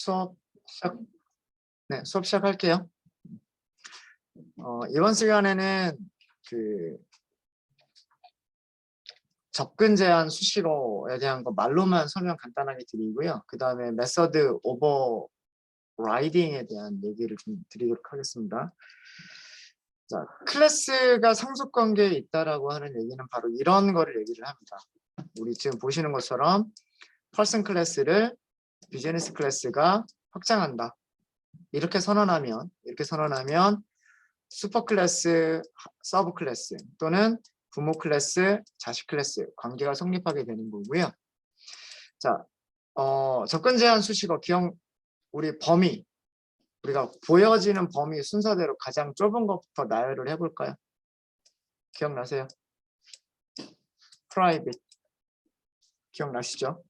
수업 시작, 네, 수업 시작할게요. 이번 시간에는 그 접근 제한 수식어에 대한 거 말로만 설명 간단하게 드리고요. 그 다음에 메서드 오버라이딩에 대한 얘기를 좀 드리도록 하겠습니다. 자, 클래스가 상속 관계에 있다라고 하는 얘기는 바로 이런 거를 얘기를 합니다. 우리 지금 보시는 것처럼 퍼슨 클래스를 비즈니스 클래스가 확장한다. 이렇게 선언하면 슈퍼 클래스, 서브 클래스 또는 부모 클래스, 자식 클래스 관계가 성립하게 되는 거고요. 자, 접근 제한 수식어 우리 범위, 우리가 보여지는 범위 순서대로 가장 좁은 것부터 나열을 해볼까요? 기억나세요? 프라이빗 기억나시죠?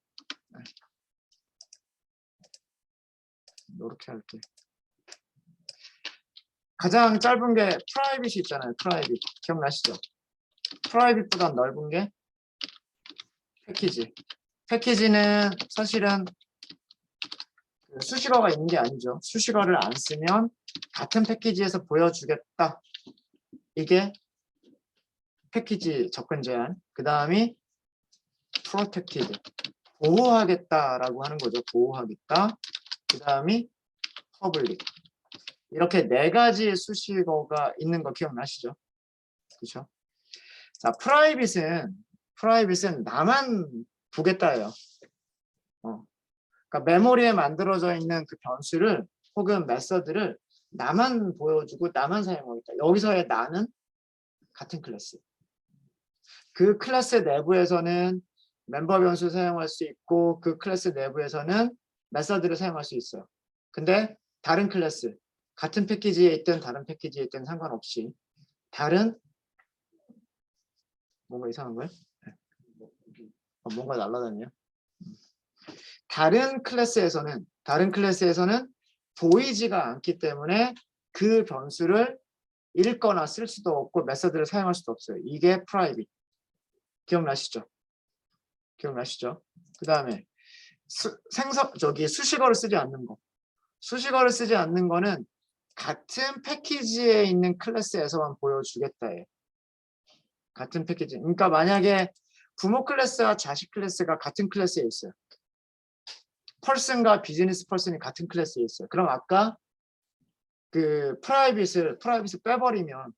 이렇게 할게. 가장 짧은 게 프라이빗이 있잖아요. 프라이빗 기억나시죠? 프라이빗보다 넓은 게 패키지. 패키지는 사실은 수식어가 있는 게 아니죠. 수식어를 안 쓰면 같은 패키지에서 보여주겠다. 이게 패키지 접근 제한. 그 다음이 protected. 보호하겠다라고 하는 거죠. 보호하겠다. 그 다음이 public. 이렇게 네 가지의 수식어가 있는 거 기억나시죠? 그렇죠? 자, 프라이빗은 나만 보겠다예요. 그러니까 메모리에 만들어져 있는 그 변수를 혹은 메서드를 나만 보여주고 나만 사용하겠다. 여기서의 나는 같은 클래스. 그 클래스 내부에서는 멤버 변수 사용할 수 있고 그 클래스 내부에서는 메서드를 사용할 수 있어요. 근데 다른 클래스, 같은 패키지에 있든 다른 패키지에 있든 상관없이 다른 뭔가 이상한 거예요? 뭔가 날아다녀요. 다른 클래스에서는 보이지가 않기 때문에 그 변수를 읽거나 쓸 수도 없고 메서드를 사용할 수도 없어요. 이게 프라이빗. 기억나시죠? 그 다음에 수식어를 쓰지 않는 거. 수식어를 쓰지 않는 거는 같은 패키지에 있는 클래스에서만 보여주겠다예요. 같은 패키지. 그러니까 만약에 부모 클래스와 자식 클래스가 같은 클래스에 있어요. 펄슨과 비즈니스 펄슨이 같은 클래스에 있어요. 그럼 아까 그 프라이빗을 빼버리면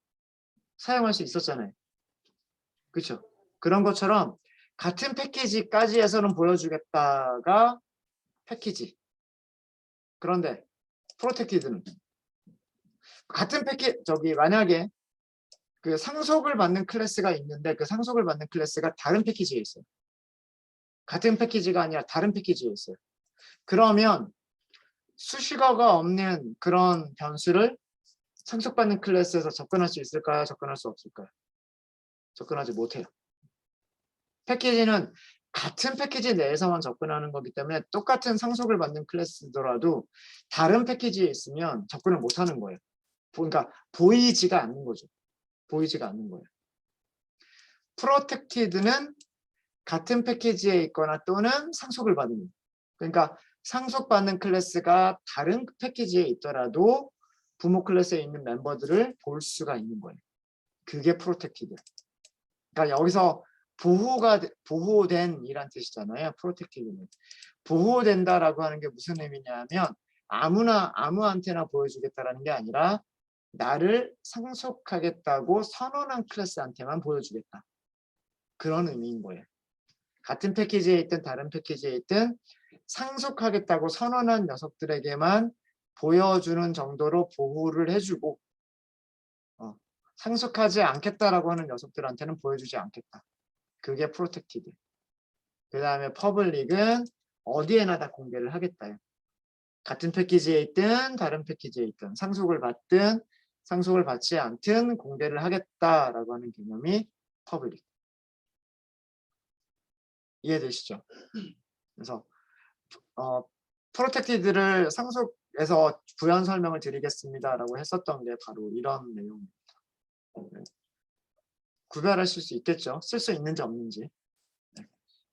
사용할 수 있었잖아요. 그렇죠? 그런 것처럼 같은 패키지까지에서는 보여주겠다가 패키지. 그런데 프로텍티드는 같은 만약에 그 상속을 받는 클래스가 있는데 그 상속을 받는 클래스가 다른 패키지에 있어요. 같은 패키지가 아니라 다른 패키지에 있어요. 그러면 수식어가 없는 그런 변수를 상속받는 클래스에서 접근할 수 있을까요? 접근할 수 없을까요? 접근하지 못해요. 패키지는 같은 패키지 내에서만 접근하는 거기 때문에 똑같은 상속을 받는 클래스더라도 다른 패키지에 있으면 접근을 못하는 거예요. 그러니까 보이지가 않는 거죠. 보이지가 않는 거예요. 프로텍티드는 같은 패키지에 있거나 또는 상속을 받는, 그러니까 상속받는 클래스가 다른 패키지에 있더라도 부모 클래스에 있는 멤버들을 볼 수가 있는 거예요. 그게 프로텍티드. 그러니까 여기서 보호된 이란 뜻이잖아요. 프로텍티드는. 보호된다라고 하는 게 무슨 의미냐면 아무한테나 보여주겠다라는 게 아니라 나를 상속하겠다고 선언한 클래스한테만 보여주겠다. 그런 의미인 거예요. 같은 패키지에 있든 다른 패키지에 있든 상속하겠다고 선언한 녀석들에게만 보여주는 정도로 보호를 해주고 상속하지 않겠다라고 하는 녀석들한테는 보여주지 않겠다. 그게 프로텍티드. 그 다음에 퍼블릭은 어디에나 다 공개를 하겠다요. 같은 패키지에 있든 다른 패키지에 있든 상속을 받든 상속을 받지 않든 공개를 하겠다라고 하는 개념이 퍼블릭. 이해되시죠? 그래서 프로텍티드를 상속에서 부연 설명을 드리겠습니다라고 했었던 게 바로 이런 내용입니다. 구별하실 수 있겠죠? 쓸 수 있는지 없는지.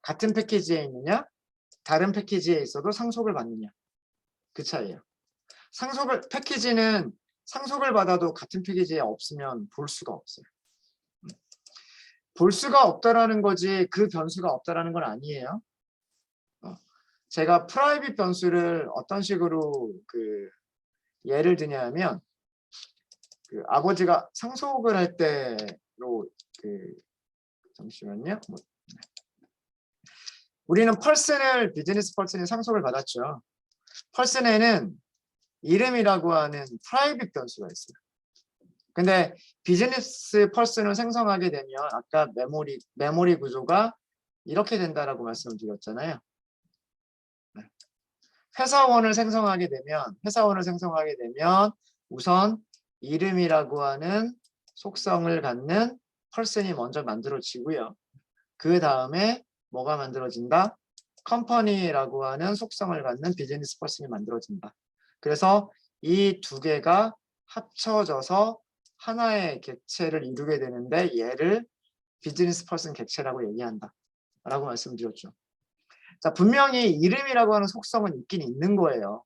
같은 패키지에 있느냐, 다른 패키지에 있어도 상속을 받느냐. 그 차이예요. 패키지는 상속을 받아도 같은 패키지에 없으면 볼 수가 없어요. 볼 수가 없다라는 거지 그 변수가 없다라는 건 아니에요. 제가 프라이빗 변수를 어떤 식으로 예를 드냐면 아버지가 상속을 할 때로 잠시만요. 우리는 비즈니스 펄슨을 상속을 받았죠. 펄슨에는 이름이라고 하는 프라이빗 변수가 있어요. 근데 비즈니스 펄슨을 생성하게 되면 아까 메모리 구조가 이렇게 된다라고 말씀을 드렸잖아요. 회사원을 생성하게 되면 우선 이름이라고 하는 속성을 갖는 펄슨이 먼저 만들어지고요. 그 다음에 뭐가 만들어진다? 컴퍼니라고 하는 속성을 갖는 비즈니스 펄슨이 만들어진다. 그래서 이 두 개가 합쳐져서 하나의 객체를 이루게 되는데 얘를 비즈니스 펄슨 객체라고 얘기한다. 라고 말씀드렸죠. 자, 분명히 이름이라고 하는 속성은 있긴 있는 거예요.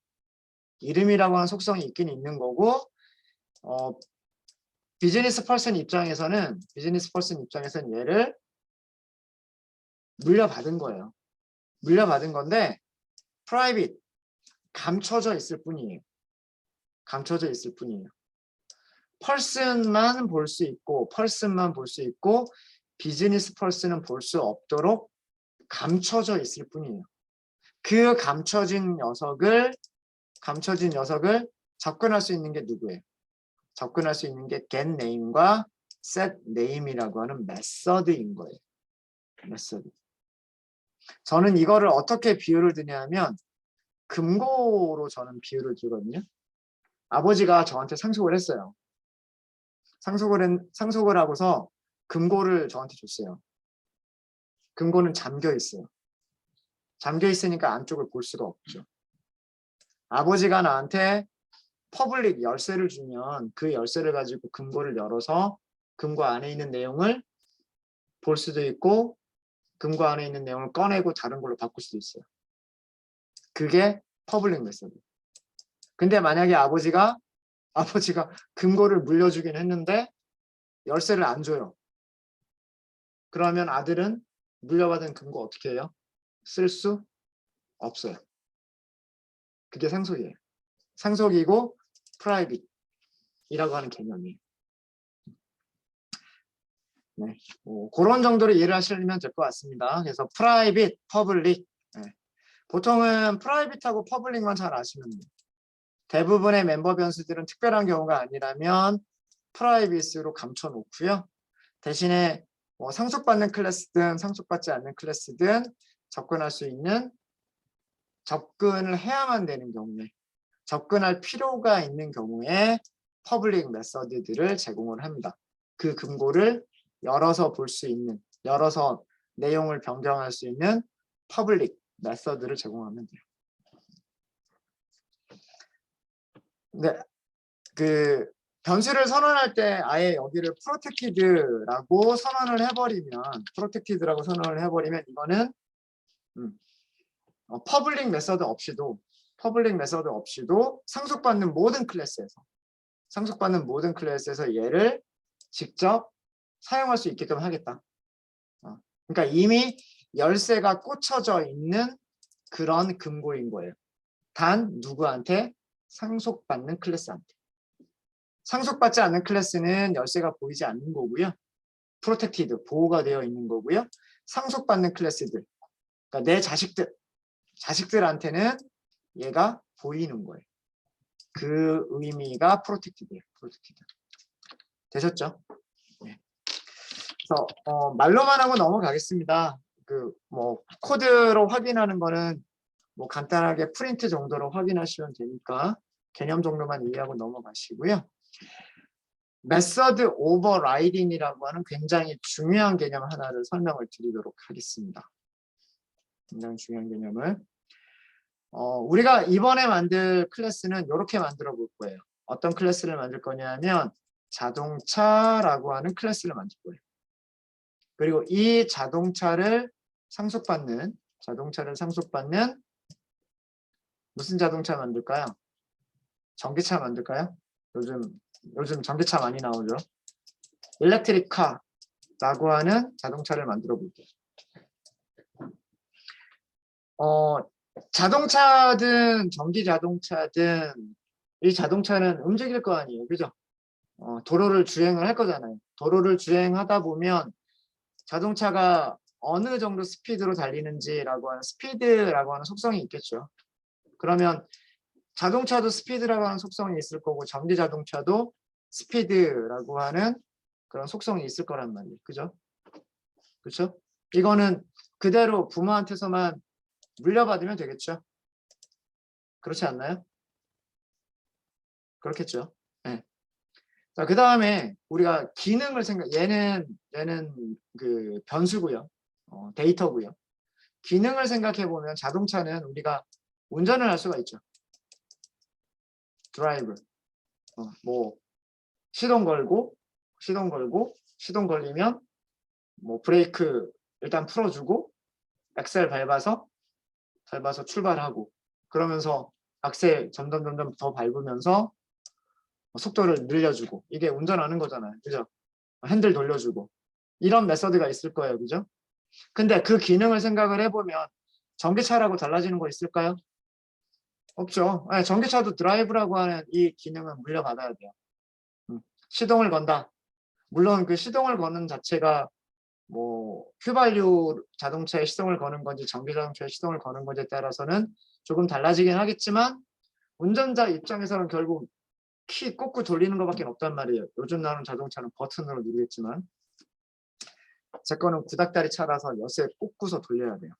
이름이라고 하는 속성이 있긴 있는 거고 비즈니스 펄슨 입장에서는 얘를 물려받은 거예요. 물려받은 건데 프라이빗 감춰져 있을 뿐이에요. 펄슨만 볼 수 있고 비즈니스 펄슨은 볼 수 없도록 감춰져 있을 뿐이에요. 그 감춰진 녀석을 접근할 수 있는 게 누구예요? 접근할 수 있는 게 getName과 setName이라고 하는 메서드인 거예요. 메서드. 저는 이거를 어떻게 비유를 드냐면 금고로 저는 비유를 주거든요. 아버지가 저한테 상속을 했어요. 상속을 하고서 금고를 저한테 줬어요. 금고는 잠겨 있어요. 잠겨 있으니까 안쪽을 볼 수가 없죠. 아버지가 나한테 퍼블릭 열쇠를 주면 그 열쇠를 가지고 금고를 열어서 금고 안에 있는 내용을 볼 수도 있고 금고 안에 있는 내용을 꺼내고 다른 걸로 바꿀 수도 있어요. 그게 퍼블릭 메서드. 근데 만약에 아버지가 금고를 물려주긴 했는데 열쇠를 안 줘요. 그러면 아들은 물려받은 금고 어떻게 해요? 쓸 수 없어요. 그게 상속이에요. 상속이고 프라이빗이라고 하는 개념이에요. 네, 그런 정도로 이해를 하시면 될 것 같습니다. 그래서 프라이빗, 퍼블릭. 네. 보통은 프라이빗하고 퍼블릭만 잘 아시면 돼요. 대부분의 멤버 변수들은 특별한 경우가 아니라면 프라이빗으로 감춰놓고요. 대신에 상속받는 클래스든 상속받지 않는 클래스든 접근을 해야만 되는 경우에 접근할 필요가 있는 경우에 퍼블릭 메서드들을 제공을 합니다. 그 금고를 열어서 볼 수 있는, 열어서 내용을 변경할 수 있는 퍼블릭 메서드를 제공하면 돼요. 네, 변수를 선언할 때 아예 여기를 프로텍티드라고 선언을 해버리면 이거는 퍼블릭 메서드 없이도 상속받는 모든 클래스에서 얘를 직접 사용할 수 있게끔 하겠다. 그러니까 이미 열쇠가 꽂혀져 있는 그런 금고인 거예요. 단 누구한테? 상속받는 클래스한테. 상속받지 않는 클래스는 열쇠가 보이지 않는 거고요. 프로텍티드, 보호가 되어 있는 거고요. 상속받는 클래스들, 그러니까 내 자식들한테는 얘가 보이는 거예요. 그 의미가 프로텍티드예요. 프로텍티드. 되셨죠? 네. 그래서 말로만 하고 넘어가겠습니다. 코드로 확인하는 거는 간단하게 프린트 정도로 확인하시면 되니까 개념 정도만 이해하고 넘어가시고요. 메서드 오버라이딩이라고 하는 굉장히 중요한 개념 하나를 설명을 드리도록 하겠습니다. 굉장히 중요한 개념을. 우리가 이번에 만들 클래스는 이렇게 만들어 볼 거예요. 어떤 클래스를 만들 거냐면 자동차라고 하는 클래스를 만들 거예요. 그리고 이 자동차를 상속받는 무슨 자동차 만들까요? 전기차 만들까요? 요즘 전기차 많이 나오죠. 일렉트릭 카라고 하는 자동차를 만들어 볼게요. 자동차든 전기 자동차든 이 자동차는 움직일 거 아니에요. 그죠? 도로를 주행을 할 거잖아요. 도로를 주행하다 보면 자동차가 어느 정도 스피드로 달리는지라고 하는 스피드라고 하는 속성이 있겠죠. 그러면 자동차도 스피드라고 하는 속성이 있을 거고 전기 자동차도 스피드라고 하는 그런 속성이 있을 거란 말이에요. 그죠? 그렇죠? 이거는 그대로 부모한테서만 물려받으면 되겠죠. 그렇지 않나요? 그렇겠죠. 네. 자, 그 다음에 우리가 기능을 얘는 그 변수고요. 데이터고요. 기능을 생각해 보면 자동차는 우리가 운전을 할 수가 있죠. 드라이브. 뭐 시동 걸고 시동 걸리면 뭐 브레이크 일단 풀어주고 엑셀 밟아서 출발하고 그러면서 악셀 점점 더 밟으면서 속도를 늘려주고 이게 운전하는 거잖아요. 그죠? 핸들 돌려주고 이런 메서드가 있을 거예요. 그죠? 근데 그 기능을 생각을 해보면 전기차라고 달라지는 거 있을까요? 없죠. 네, 전기차도 드라이브라고 하는 이 기능은 물려받아야 돼요. 시동을 건다. 물론 그 시동을 거는 자체가 뭐 휘발유 자동차에 시동을 거는 건지 전기 자동차에 시동을 거는 건지에 따라서는 조금 달라지긴 하겠지만 운전자 입장에서는 결국 키 꽂고 돌리는 것밖에 없단 말이에요. 요즘 나오는 자동차는 버튼으로 누르겠지만 제 거는 구닥다리 차라서 엿에 꽂고서 돌려야 돼요.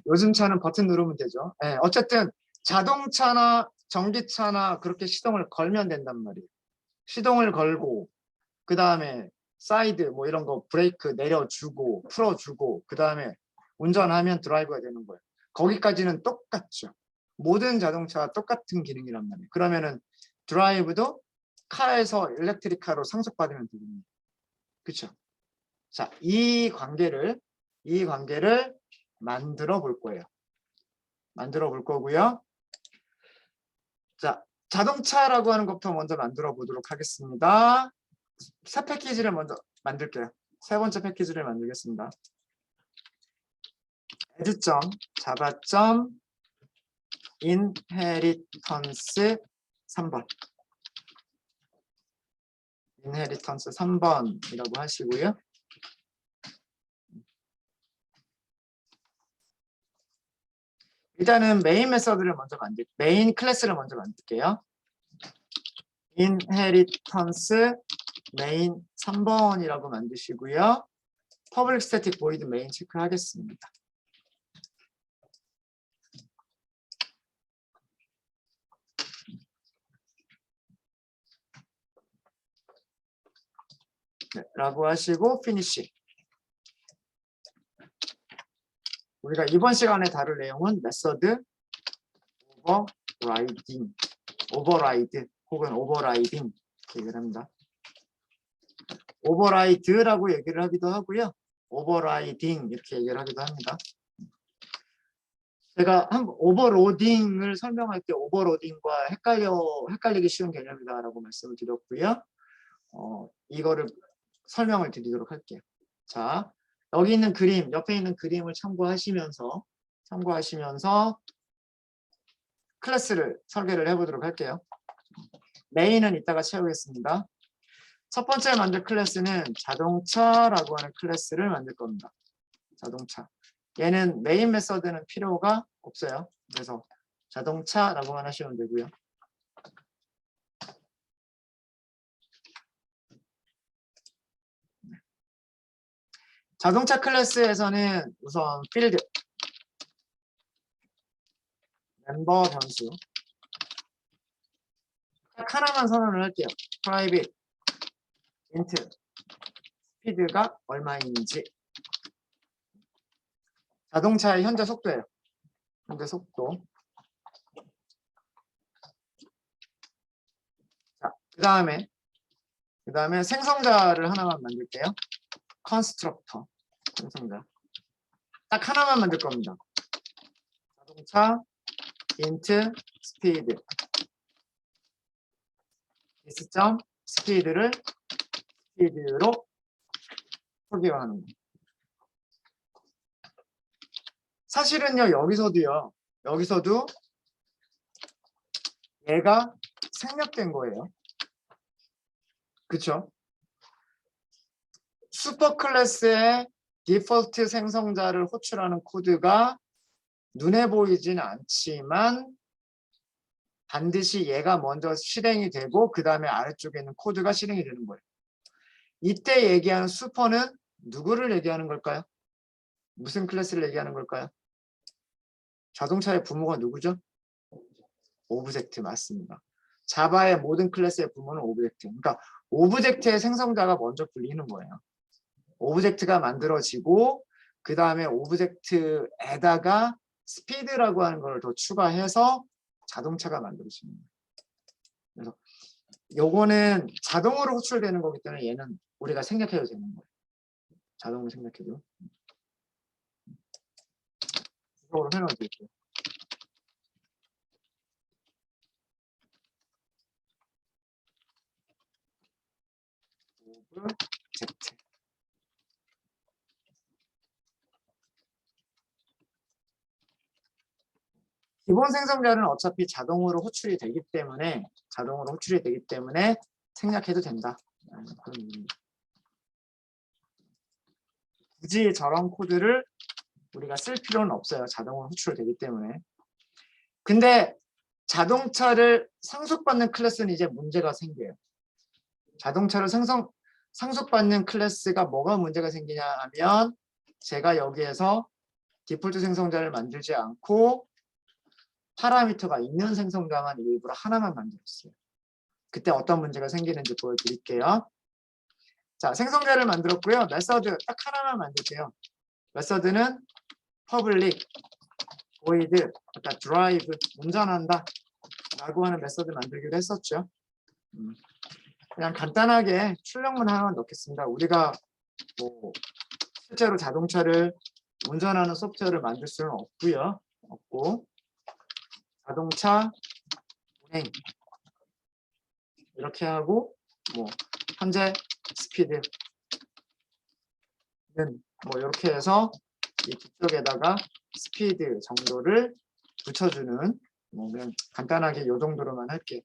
요즘 차는 버튼 누르면 되죠. 네, 어쨌든 자동차나 전기차나 그렇게 시동을 걸면 된단 말이에요. 시동을 걸고 그 다음에 사이드 뭐 이런 거 브레이크 내려주고 풀어주고 그 다음에 운전하면 드라이브가 되는 거예요. 거기까지는 똑같죠. 모든 자동차가 똑같은 기능이란 말이에요. 그러면은 드라이브도 카에서 일렉트리카로 상속받으면 되겠네요. 그렇죠? 자, 이 관계를 만들어 볼 거예요. 만들어 볼 거고요. 자, 자동차라고 하는 것부터 먼저 만들어 보도록 하겠습니다. 새 패키지를 먼저 만들게요. 세 번째 패키지를 만들겠습니다. add java inheritance 3번 inheritance 3번이라고 하시고요. 일단은 메인 메서드를 먼저 메인 클래스를 먼저 만들게요. inheritance main 3번이라고 만드시고요. public static void main 체크하겠습니다. 네, 라고 하시고 finish. 우리가 이번 시간에 다룰 내용은 메서드 override 혹은 overriding 얘기를 합니다. override라고 얘기를 하기도 하고요. overriding 이렇게 얘기를 하기도 합니다. 제가 오버로딩을 설명할 때 오버로딩과 헷갈리기 쉬운 개념이다라고 말씀을 드렸고요. 이거를 설명을 드리도록 할게요. 자, 여기 있는 그림, 옆에 있는 그림을 참고하시면서 클래스를 설계를 해보도록 할게요. 메인은 이따가 채우겠습니다. 첫 번째 만들 클래스는 자동차라고 하는 클래스를 만들 겁니다. 자동차. 얘는 메인 메서드는 필요가 없어요. 그래서 자동차라고만 하시면 되고요. 자동차 클래스에서는 우선 필드, 멤버 변수 딱 하나만 선언을 할게요. private int 스피드가 얼마인지. 자동차의 현재 속도예요. 현재 속도. 자, 그 다음에 생성자를 하나만 만들게요. constructor 생성자. 딱 하나만 만들 겁니다. 자동차 int speed 디스점 스피드를 스피드로 표기하는 거예요. 사실은요, 여기서도 얘가 생략된 거예요. 그쵸? 슈퍼 클래스의 디폴트 생성자를 호출하는 코드가 눈에 보이진 않지만 반드시 얘가 먼저 실행이 되고 그 다음에 아래쪽에 있는 코드가 실행이 되는 거예요. 이때 얘기하는 슈퍼는 누구를 얘기하는 걸까요? 무슨 클래스를 얘기하는 걸까요? 자동차의 부모가 누구죠? 오브젝트 맞습니다. 자바의 모든 클래스의 부모는 오브젝트. 그러니까 오브젝트의 생성자가 먼저 불리는 거예요. 오브젝트가 만들어지고 그 다음에 오브젝트에다가 스피드라고 하는 걸 더 추가해서 자동차가 만들어지는 거예요. 그래서 요거는 자동으로 호출되는 거기 때문에 얘는 우리가 생략해도 되는 거예요. 자동으로 생략해도. 이쪽으로 해놓어 드릴게요. 오브젝트. 기본 생성자는 어차피 자동으로 호출이 되기 때문에 생략해도 된다. 굳이 저런 코드를 우리가 쓸 필요는 없어요. 자동으로 호출되기 때문에. 근데 자동차를 상속받는 클래스는 이제 문제가 생겨요. 자동차를 상속받는 클래스가 뭐가 문제가 생기냐 하면 제가 여기에서 디폴트 생성자를 만들지 않고 파라미터가 있는 생성자만 일부러 하나만 만들었어요. 그때 어떤 문제가 생기는지 보여드릴게요. 자, 생성자를 만들었고요. 메서드 딱 하나만 만들게요. 메서드는 public void 그러니까 drive 운전한다 라고 하는 메서드 만들기로 했었죠. 그냥 간단하게 출력문 하나만 넣겠습니다. 우리가 뭐 실제로 자동차를 운전하는 소프트웨어를 만들 수는 없고 자동차 운행 이렇게 하고 뭐 현재 스피드는 뭐 이렇게 해서 이 뒤쪽에다가 스피드 정도를 붙여주는 뭐 그냥 간단하게 이 정도로만 할게요.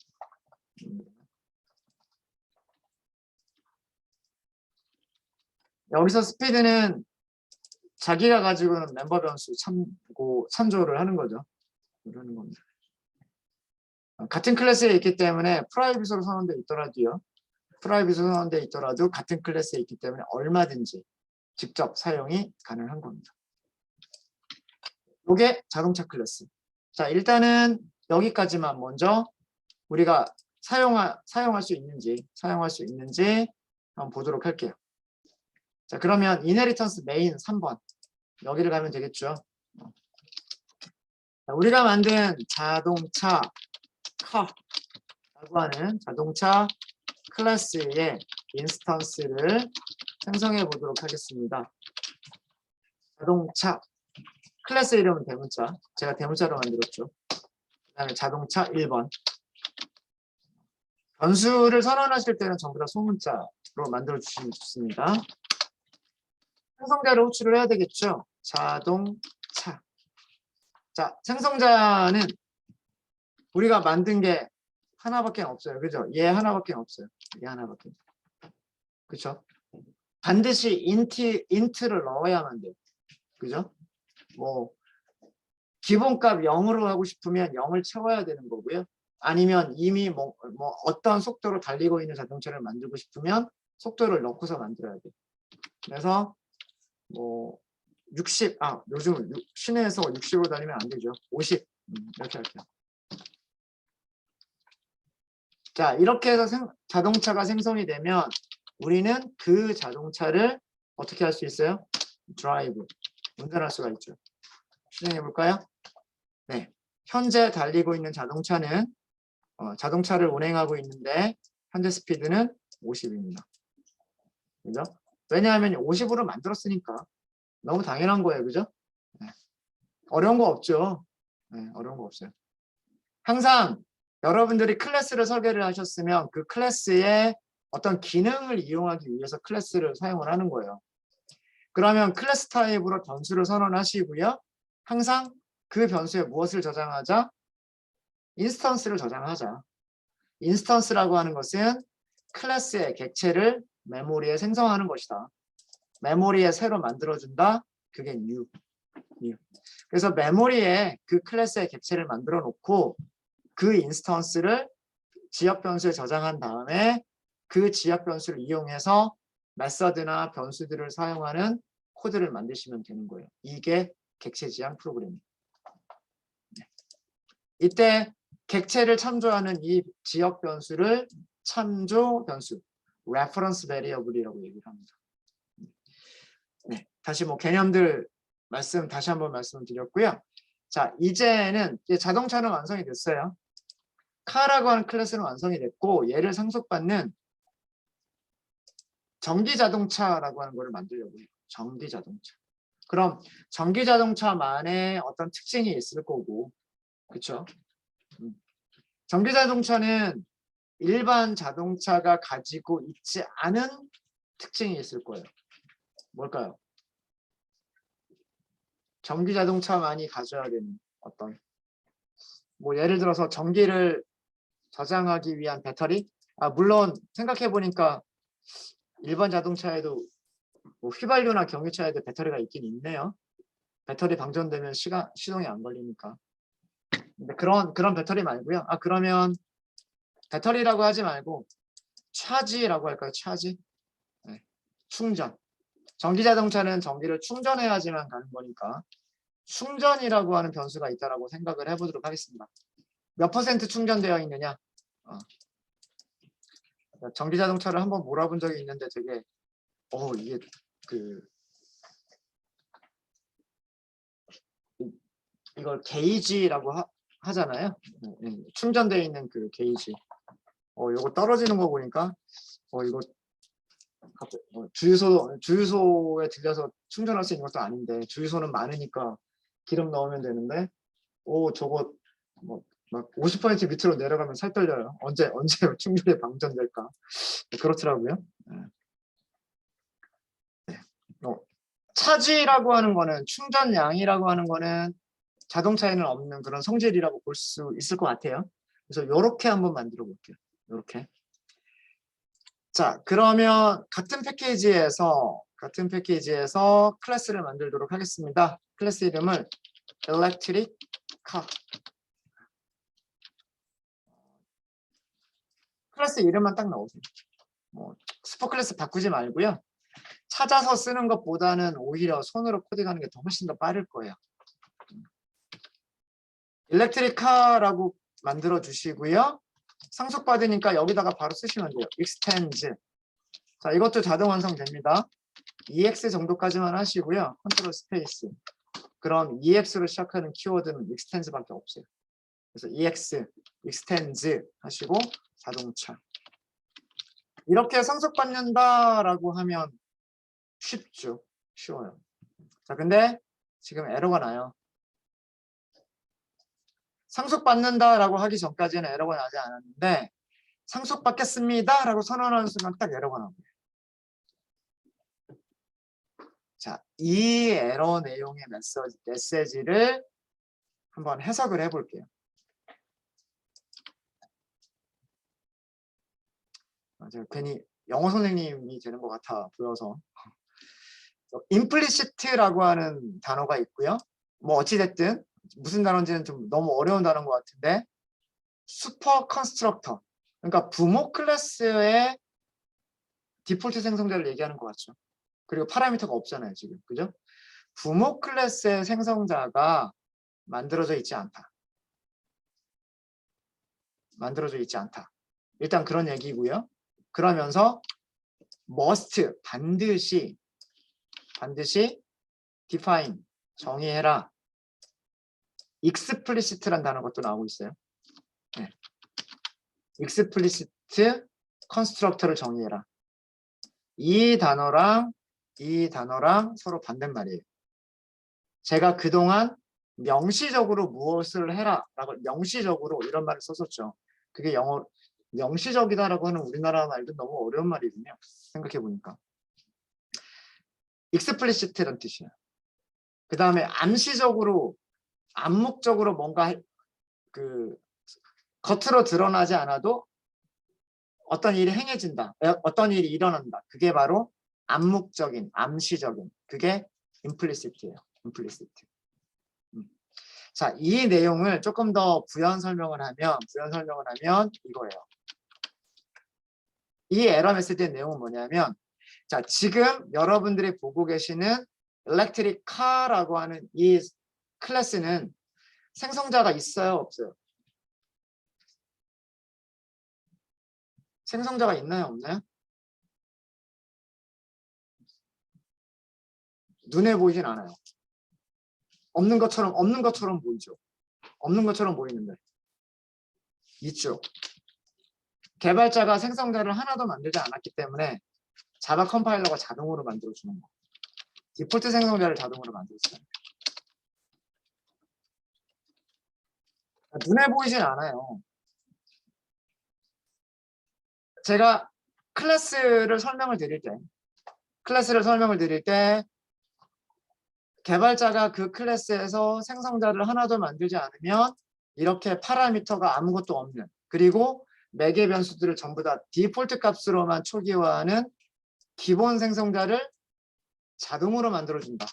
여기서 스피드는 자기가 가지고 있는 멤버 변수 참조를 하는 거죠. 그러는 겁니다. 같은 클래스에 있기 때문에 프라이빗으로 선언되어 있더라도 같은 클래스에 있기 때문에 얼마든지 직접 사용이 가능한 겁니다. 이게 자동차 클래스. 자, 일단은 여기까지만 먼저 우리가 사용할 수 있는지 한번 보도록 할게요. 자, 그러면 inheritance main 3번 여기를 가면 되겠죠. 자, 우리가 만든 자동차 카라고 하는 자동차 클래스의 인스턴스를 생성해 보도록 하겠습니다. 자동차 클래스 이름은 대문자. 제가 대문자로 만들었죠. 그 다음에 자동차 1번. 변수를 선언하실 때는 전부 다 소문자로 만들어 주시면 좋습니다. 생성자를 호출을 해야 되겠죠. 자동차. 자, 생성자는 우리가 만든 게 하나밖에 없어요. 그죠? 얘 하나밖에 없어요. 얘 하나밖에. 그죠? 반드시 int를 넣어야만 돼요. 그죠? 뭐 기본값 0으로 하고 싶으면 0을 채워야 되는 거고요. 아니면 이미 뭐 어떤 속도로 달리고 있는 자동차를 만들고 싶으면 속도를 넣고서 만들어야 돼요. 그래서 뭐 60, 요즘 시내에서 60으로 다니면 안 되죠. 50 이렇게 할게요. 자, 이렇게 해서 자동차가 생성이 되면 우리는 그 자동차를 어떻게 할 수 있어요? 드라이브, 운전할 수가 있죠. 실행해 볼까요? 네, 현재 달리고 있는 자동차는 자동차를 운행하고 있는데 현재 스피드는 50입니다. 그죠? 왜냐하면 50으로 만들었으니까 너무 당연한 거예요. 그죠? 네. 어려운 거 없죠? 네, 어려운 거 없어요. 항상 여러분들이 클래스를 설계를 하셨으면 그 클래스의 어떤 기능을 이용하기 위해서 클래스를 사용을 하는 거예요. 그러면 클래스 타입으로 변수를 선언하시고요. 항상 그 변수에 무엇을 저장하자? 인스턴스를 저장하자. 인스턴스라고 하는 것은 클래스의 객체를 메모리에 생성하는 것이다. 메모리에 새로 만들어준다. 그게 new. 그래서 메모리에 그 클래스의 객체를 만들어 놓고 그 인스턴스를 지역 변수에 저장한 다음에 그 지역 변수를 이용해서 메서드나 변수들을 사용하는 코드를 만드시면 되는 거예요. 이게 객체 지향 프로그램입니다. 이때 객체를 참조하는 이 지역 변수를 참조 변수, reference variable이라고 얘기를 합니다. 네, 다시 뭐 개념들 다시 한번 말씀드렸고요. 자, 이제는 자동차는 완성이 됐어요. 카라고 하는 클래스는 완성이 됐고 얘를 상속받는 전기자동차라고 하는 거를 만들려고 해요. 전기자동차. 그럼 전기자동차만의 어떤 특징이 있을 거고, 그렇죠? 전기자동차는 일반 자동차가 가지고 있지 않은 특징이 있을 거예요. 뭘까요? 전기자동차만이 가져야 되는 어떤 뭐 예를 들어서 전기를 저장하기 위한 배터리? 물론 생각해 보니까 일반 자동차에도 뭐 휘발유나 경유차에도 배터리가 있긴 있네요. 배터리 방전되면 시동이 안 걸리니까. 근데 그런 배터리 말고요. 그러면 배터리라고 하지 말고 차지라고 할까요? 차지? 네. 충전. 전기자동차는 전기를 충전해야지만 가는 거니까 충전이라고 하는 변수가 있다라고 생각을 해보도록 하겠습니다. 몇 퍼센트 충전되어 있느냐? 전기자동차를 한번 몰아본 적이 있는데 되게 이게 이걸 게이지라고 하잖아요. 충전되어 있는 그 게이지. 이거 떨어지는 거 보니까 이거 주유소에 들려서 충전할 수 있는 것도 아닌데 주유소는 많으니까 기름 넣으면 되는데 저거 막 50% 밑으로 내려가면 살 떨려요. 언제 충전이 방전될까? 그렇더라고요. 차지라고 하는 거는 충전량이라고 하는 거는 자동차에는 없는 그런 성질이라고 볼 수 있을 것 같아요. 그래서 이렇게 한번 만들어 볼게요. 이렇게. 자, 그러면 같은 패키지에서 클래스를 만들도록 하겠습니다. 클래스 이름을 electric car. 클래스 이름만 딱 넣으세요. 슈퍼 클래스 바꾸지 말고요. 찾아서 쓰는 것보다는 오히려 손으로 코딩하는 게 더 훨씬 더 빠를 거예요. 일렉트리카라고 만들어 주시고요. 상속받으니까 여기다가 바로 쓰시면 돼요. extends. 자, 이것도 자동 완성됩니다. EX 정도까지만 하시고요. 컨트롤 스페이스. 그럼 EX로 시작하는 키워드는 extends밖에 없어요. 그래서 EX, extends 하시고 자동차. 이렇게 상속받는다라고 하면 쉽죠. 쉬워요. 자, 근데 지금 에러가 나요. 상속받는다라고 하기 전까지는 에러가 나지 않았는데 상속받겠습니다라고 선언하는 순간 딱 에러가 나옵니다. 자, 이 에러 내용의 메시지를 한번 해석을 해볼게요. 제가 괜히 영어 선생님이 되는 것 같아 보여서 implicit라고 하는 단어가 있고요. 뭐 어찌됐든 무슨 단어인지는 좀 너무 어려운 단어인 것 같은데 슈퍼 컨스트럭터, 그러니까 부모 클래스의 디폴트 생성자를 얘기하는 것 같죠. 그리고 파라미터가 없잖아요 지금, 그죠? 부모 클래스의 생성자가 만들어져 있지 않다. 일단 그런 얘기고요. 그러면서 must, 반드시 define, 정의해라. explicit란 단어가 또 나오고 있어요. 네. explicit constructor를 정의해라. 이 단어랑 서로 반대말이에요. 제가 그동안 명시적으로 무엇을 해라 라고 명시적으로 이런 말을 썼었죠. 그게 영어 명시적이다라고 하는 우리나라 말도 너무 어려운 말이군요. 생각해 보니까. explicit란 뜻이야. 그 다음에 암시적으로 암묵적으로 뭔가 그 겉으로 드러나지 않아도 어떤 일이 행해진다. 어떤 일이 일어난다. 그게 바로 암묵적인, 암시적인. 그게 implicit예요. implicit. 자, 이 내용을 조금 더 부연 설명을 하면 이거예요. 이 에러 메시지의 내용은 뭐냐면, 자, 지금 여러분들이 보고 계시는 electric car라고 하는 이 클래스는 생성자가 있어요, 없어요? 생성자가 있나요, 없나요? 눈에 보이진 않아요. 없는 것처럼 보이죠. 없는 것처럼 보이는데 있죠. 개발자가 생성자를 하나도 만들지 않았기 때문에 자바 컴파일러가 자동으로 만들어주는 거. 디폴트 생성자를 자동으로 만들어주는 거. 눈에 보이진 않아요. 제가 클래스를 설명을 드릴 때 개발자가 그 클래스에서 생성자를 하나도 만들지 않으면 이렇게 파라미터가 아무것도 없는, 그리고 매개 변수들을 전부 다 디폴트 값으로만 초기화하는 기본 생성자를 자동으로 만들어준다.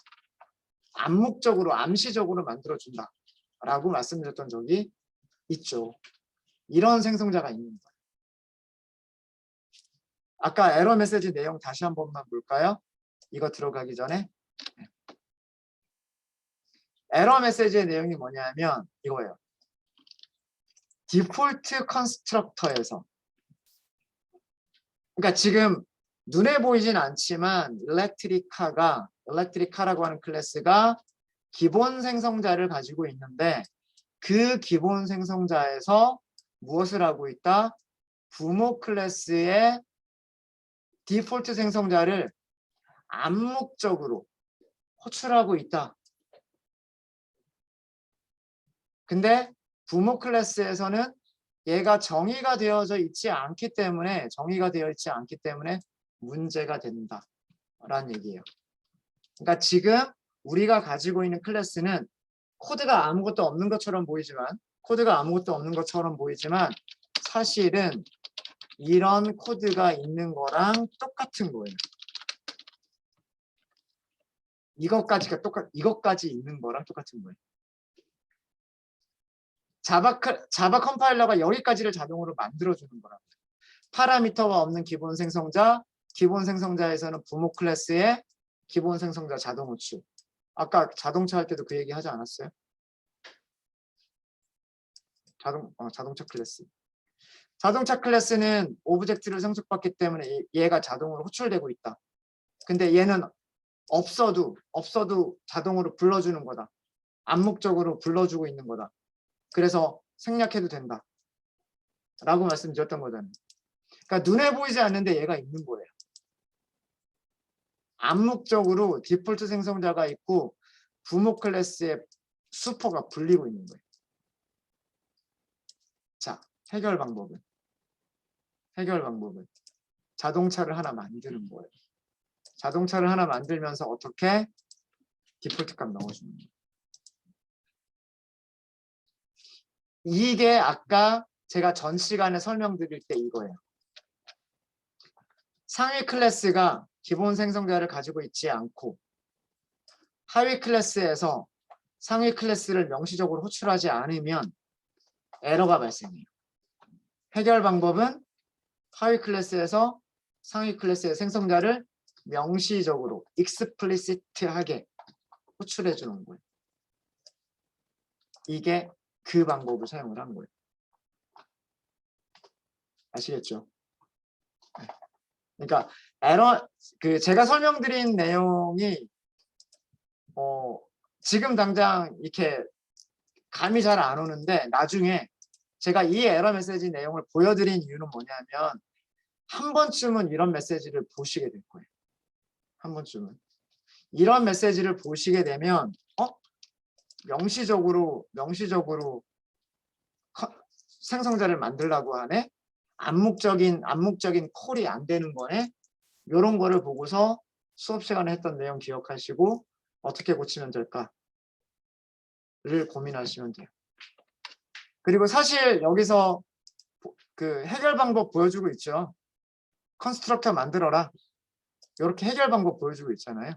암묵적으로, 암시적으로 만들어준다. 라고 말씀드렸던 적이 있죠. 이런 생성자가 있는 거예요. 아까 에러 메시지 내용 다시 한 번만 볼까요? 이거 들어가기 전에. 에러 메시지의 내용이 뭐냐면 이거예요. 디폴트 컨스트럭터에서, 그러니까 지금 눈에 보이진 않지만 일렉트리카라고 하는 클래스가 기본 생성자를 가지고 있는데, 그 기본 생성자에서 무엇을 하고 있다? 부모 클래스의 디폴트 생성자를 암묵적으로 호출하고 있다. 근데 부모 클래스에서는 얘가 정의가 되어져 있지 않기 때문에 문제가 된다라는 얘기예요. 그러니까 지금 우리가 가지고 있는 클래스는 코드가 아무것도 없는 것처럼 보이지만 사실은 이런 코드가 있는 거랑 똑같은 거예요. 이것까지 있는 거랑 똑같은 거예요. 자바 컴파일러가 여기까지를 자동으로 만들어주는 거라고. 파라미터가 없는 기본 생성자에서는 부모 클래스의 기본 생성자 자동 호출. 아까 자동차 할 때도 그 얘기 하지 않았어요? 자동차 클래스. 자동차 클래스는 오브젝트를 생성받기 때문에 얘가 자동으로 호출되고 있다. 근데 얘는 없어도 자동으로 불러주는 거다. 암묵적으로 불러주고 있는 거다. 그래서 생략해도 된다. 라고 말씀드렸던 거잖아요. 그러니까 눈에 보이지 않는데 얘가 있는 거예요. 암묵적으로 디폴트 생성자가 있고 부모 클래스의 슈퍼가 불리고 있는 거예요. 자, 해결 방법은 자동차를 하나 만드는 거예요. 자동차를 하나 만들면서 어떻게 디폴트 값 넣어주는 거예요. 이게 아까 제가 전 시간에 설명드릴 때 이거예요. 상위 클래스가 기본 생성자를 가지고 있지 않고 하위 클래스에서 상위 클래스를 명시적으로 호출하지 않으면 에러가 발생해요. 해결 방법은 하위 클래스에서 상위 클래스의 생성자를 명시적으로 explicit하게 호출해 주는 거예요. 이게 그 방법을 사용을 한 거예요. 아시겠죠? 그러니까 제가 설명드린 내용이 지금 당장 이렇게 감이 잘 안 오는데 나중에 제가 이 에러 메시지 내용을 보여드린 이유는 뭐냐면 한 번쯤은 이런 메시지를 보시게 될 거예요. 한 번쯤은. 이런 메시지를 보시게 되면 명시적으로 생성자를 만들라고 하네. 암묵적인 콜이 안 되는 거네. 이런 거를 보고서 수업 시간에 했던 내용 기억하시고 어떻게 고치면 될까를 고민하시면 돼요. 그리고 사실 여기서 그 해결 방법 보여주고 있죠. 컨스트럭터 만들어라. 이렇게 해결 방법 보여주고 있잖아요.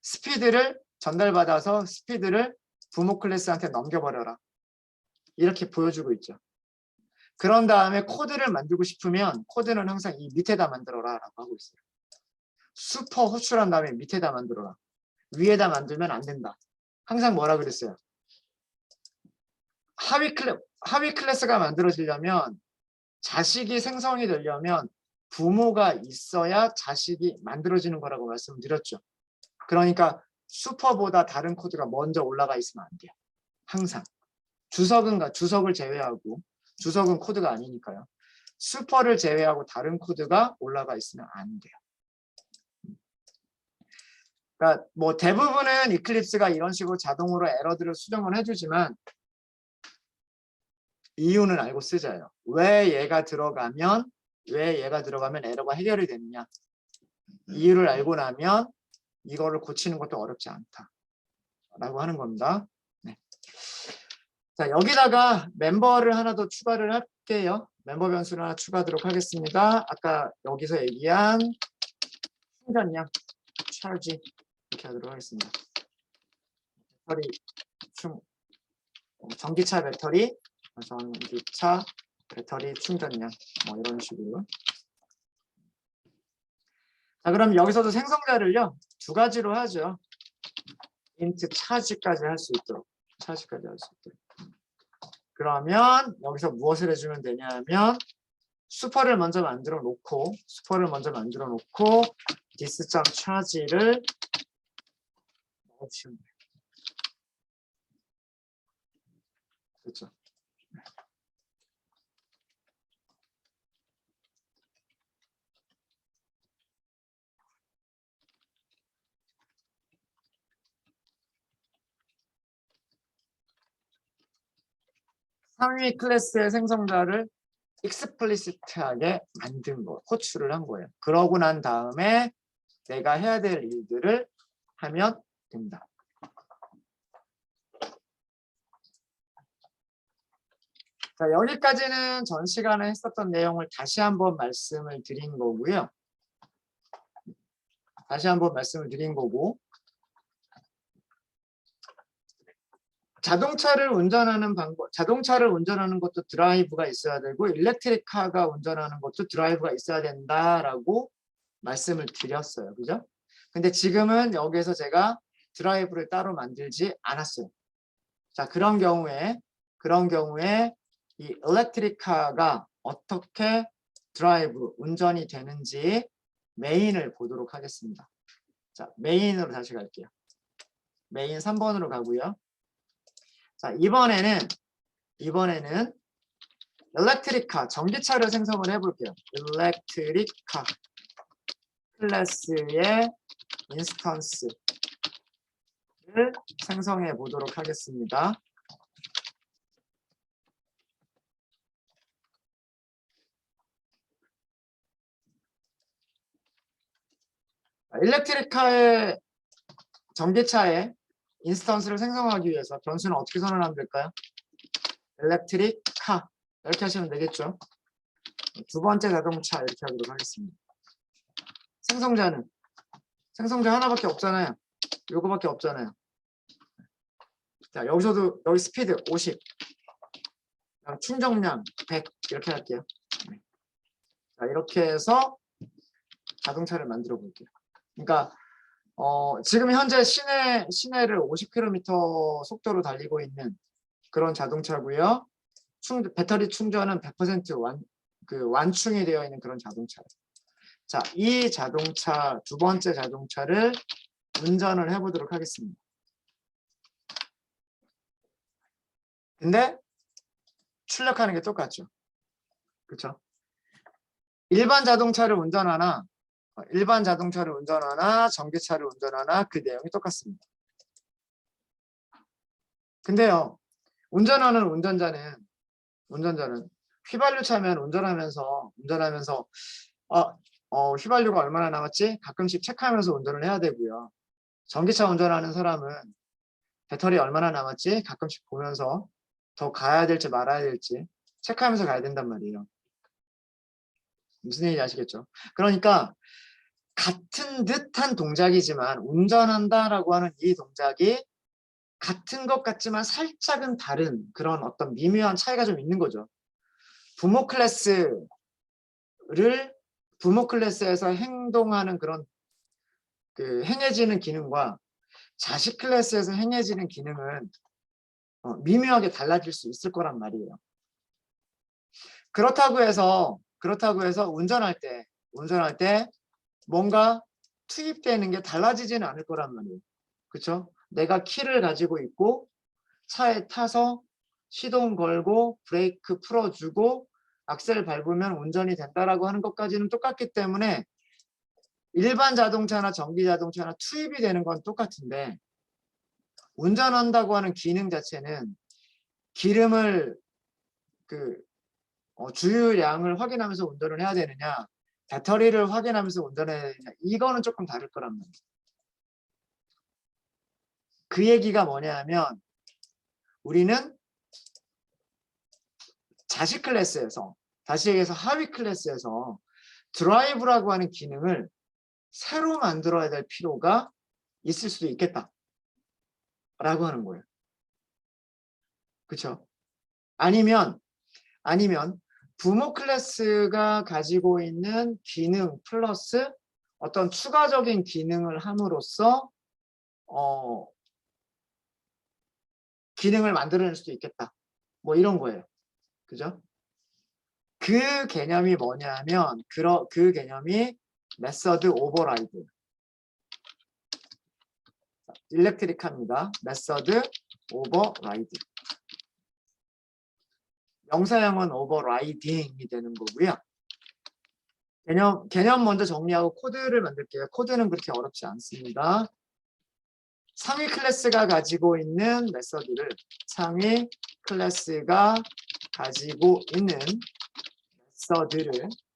스피드를 전달받아서 스피드를 부모 클래스한테 넘겨버려라. 이렇게 보여주고 있죠. 그런 다음에 코드를 만들고 싶으면 코드는 항상 이 밑에다 만들어라 라고 하고 있어요. 슈퍼 호출한 다음에 밑에다 만들어라. 위에다 만들면 안 된다. 항상 뭐라 그랬어요? 하위 클래스가 만들어지려면 자식이 생성이 되려면 부모가 있어야 자식이 만들어지는 거라고 말씀드렸죠. 그러니까 슈퍼보다 다른 코드가 먼저 올라가 있으면 안 돼요. 항상. 주석을 제외하고, 주석은 코드가 아니니까요. 슈퍼를 제외하고 다른 코드가 올라가 있으면 안 돼요. 그러니까 뭐 대부분은 이클립스가 이런 식으로 자동으로 에러들을 수정을 해주지만 이유는 알고 쓰자요. 왜 얘가 들어가면 에러가 해결이 되느냐. 이유를 알고 나면 이거를 고치는 것도 어렵지 않다. 라고 하는 겁니다. 네. 자, 여기다가 멤버를 하나 더 추가를 할게요. 멤버 변수를 하나 추가하도록 하겠습니다. 아까 여기서 얘기한 충전량, 차지 이렇게 하도록 하겠습니다. 배터리 전기차 배터리 충전량 뭐 이런 식으로. 자, 그럼 여기서도 생성자를요 두 가지로 하죠. int 차지까지 할 수 있도록. 그러면 여기서 무엇을 해주면 되냐면 슈퍼를 먼저 만들어 놓고 this.charge를 넣어주시면 돼요. 그렇죠. 상위 클래스의 생성자를 explicit하게 만든 거, 호출을 한 거예요. 그러고 난 다음에 내가 해야 될 일들을 하면 됩니다. 자, 여기까지는 전 시간에 했었던 내용을 다시 한번 말씀을 드린 거고요. 자동차를 운전하는 것도 드라이브가 있어야 되고 일렉트릭카가 운전하는 것도 드라이브가 있어야 된다라고 말씀을 드렸어요. 그죠? 근데 지금은 여기에서 제가 드라이브를 따로 만들지 않았어요. 자, 그런 경우에 이 일렉트릭카가 어떻게 운전이 되는지 메인을 보도록 하겠습니다. 자, 메인으로 다시 갈게요. 메인 3번으로 가고요. 자, 이번에는 일렉트리카 전기차를 생성을 해볼게요. 일렉트리카 클래스의 인스턴스를 생성해 보도록 하겠습니다. 일렉트리카의 전기차의 인스턴스를 생성하기 위해서 변수는 어떻게 선언하면 될까요? 일렉트리카 이렇게 하시면 되겠죠. 두 번째 자동차 이렇게 하도록 하겠습니다. 생성자 하나밖에 없잖아요. 요거밖에 없잖아요. 자, 여기 스피드 50, 충전량 100 이렇게 할게요. 자, 이렇게 해서 자동차를 만들어 볼게요. 그러니까 지금 현재 시내를 50km 속도로 달리고 있는 그런 자동차고요. 배터리 충전은 100% 완충이 되어 있는 그런 자동차예요. 자, 이 자동차, 두 번째 자동차를 운전을 해보도록 하겠습니다. 근데 출력하는 게 똑같죠. 그렇죠? 일반 자동차를 운전하나 전기차를 운전하나 그 내용이 똑같습니다. 근데요, 운전하는 운전자는 휘발유 차면 운전하면서 휘발유가 얼마나 남았지? 가끔씩 체크하면서 운전을 해야 되고요. 전기차 운전하는 사람은 배터리 얼마나 남았지? 가끔씩 보면서 더 가야 될지 말아야 될지 체크하면서 가야 된단 말이에요. 무슨 얘기인지 아시겠죠? 그러니까 같은 듯한 동작이지만 운전한다라고 하는 이 동작이 같은 것 같지만 살짝은 다른 그런 어떤 미묘한 차이가 좀 있는 거죠. 부모 클래스에서 행동하는 그런 그 행해지는 기능과 자식 클래스에서 행해지는 기능은 미묘하게 달라질 수 있을 거란 말이에요. 그렇다고 해서 운전할 때 뭔가 투입되는 게 달라지지는 않을 거란 말이에요. 그렇죠? 내가 키를 가지고 있고 차에 타서 시동 걸고 브레이크 풀어주고 악셀 밟으면 운전이 된다라고 하는 것까지는 똑같기 때문에 일반 자동차나 전기 자동차나 투입이 되는 건 똑같은데 운전한다고 하는 기능 자체는 기름을 주유량을 확인하면서 운전을 해야 되느냐 배터리를 확인하면서 운전해야 되느냐 이거는 조금 다를 거란 말이에요. 그 얘기가 뭐냐 하면 우리는 자식 클래스에서 다시 얘기해서 하위 클래스에서 드라이브라고 하는 기능을 새로 만들어야 될 필요가 있을 수도 있겠다 라고 하는 거예요. 그렇죠? 아니면 부모 클래스가 가지고 있는 기능 플러스 어떤 추가적인 기능을 함으로써 기능을 만들어낼 수도 있겠다. 뭐 이런 거예요. 그죠? 그 개념이 뭐냐면 그 개념이 메서드 오버라이드. 일렉트릭합니다. 메서드 오버라이드. 명사형은 오버라이딩이 되는 거고요. 개념 먼저 정리하고 코드를 만들게요. 코드는 그렇게 어렵지 않습니다. 상위 클래스가 가지고 있는 상위 클래스가 가지고 있는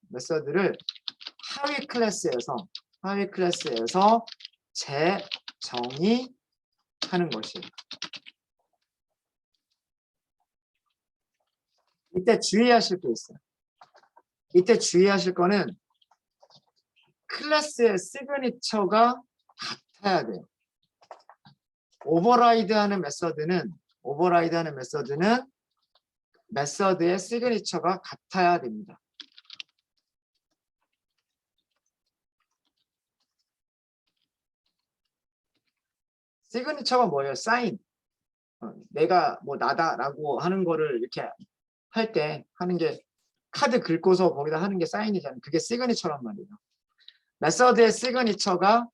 메서드를 하위 클래스에서 재정의하는 것이에요. 이때 주의하실 게 있어요. 이때 주의하실 거는 클래스의 시그니처가 같아야 돼요. 오버라이드하는 메서드는 메서드의 시그니처가 같아야 됩니다. 시그니처가 뭐예요? 사인. 내가 뭐 나다라고 하는 거를 이렇게 할 때 하는 게 카드 긁고서 거기다 하는 게 사인이잖아요. 그게 시그니처란 말이에요. 메서드의 시그니처가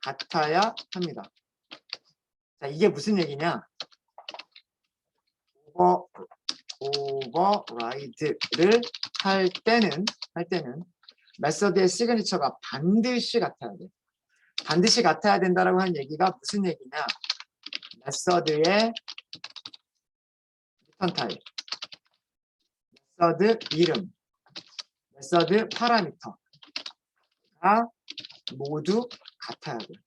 같아야 합니다. 자, 이게 무슨 얘기냐? 오버라이드를 할 때는 메서드의 시그니처가 반드시 같아야 돼요. 반드시 같아야 된다라고 하는 얘기가 무슨 얘기냐? 메서드의 리턴 타입, 메서드 이름, 메서드 파라미터가 모두 같아야 돼요.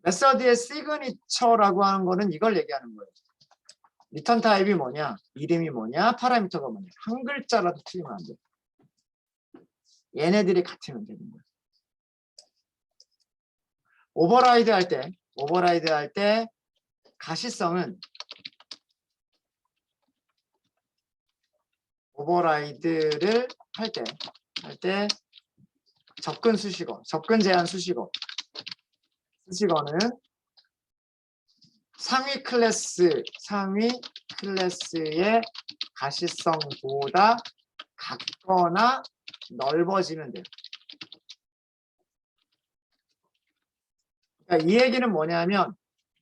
메서드의 시그니처라고 하는 거는 이걸 얘기하는 거예요. 리턴 타입이 뭐냐, 이름이 뭐냐, 파라미터가 뭐냐. 한 글자라도 틀리면 안 돼요. 얘네들이 같으면 되는 거예요. 오버라이드 할 때 가시성은 오버라이드를 할 때 접근 제한 수식어는 상위 클래스의 가시성보다 같거나 넓어지면 돼요. 그러니까 이 얘기는 뭐냐면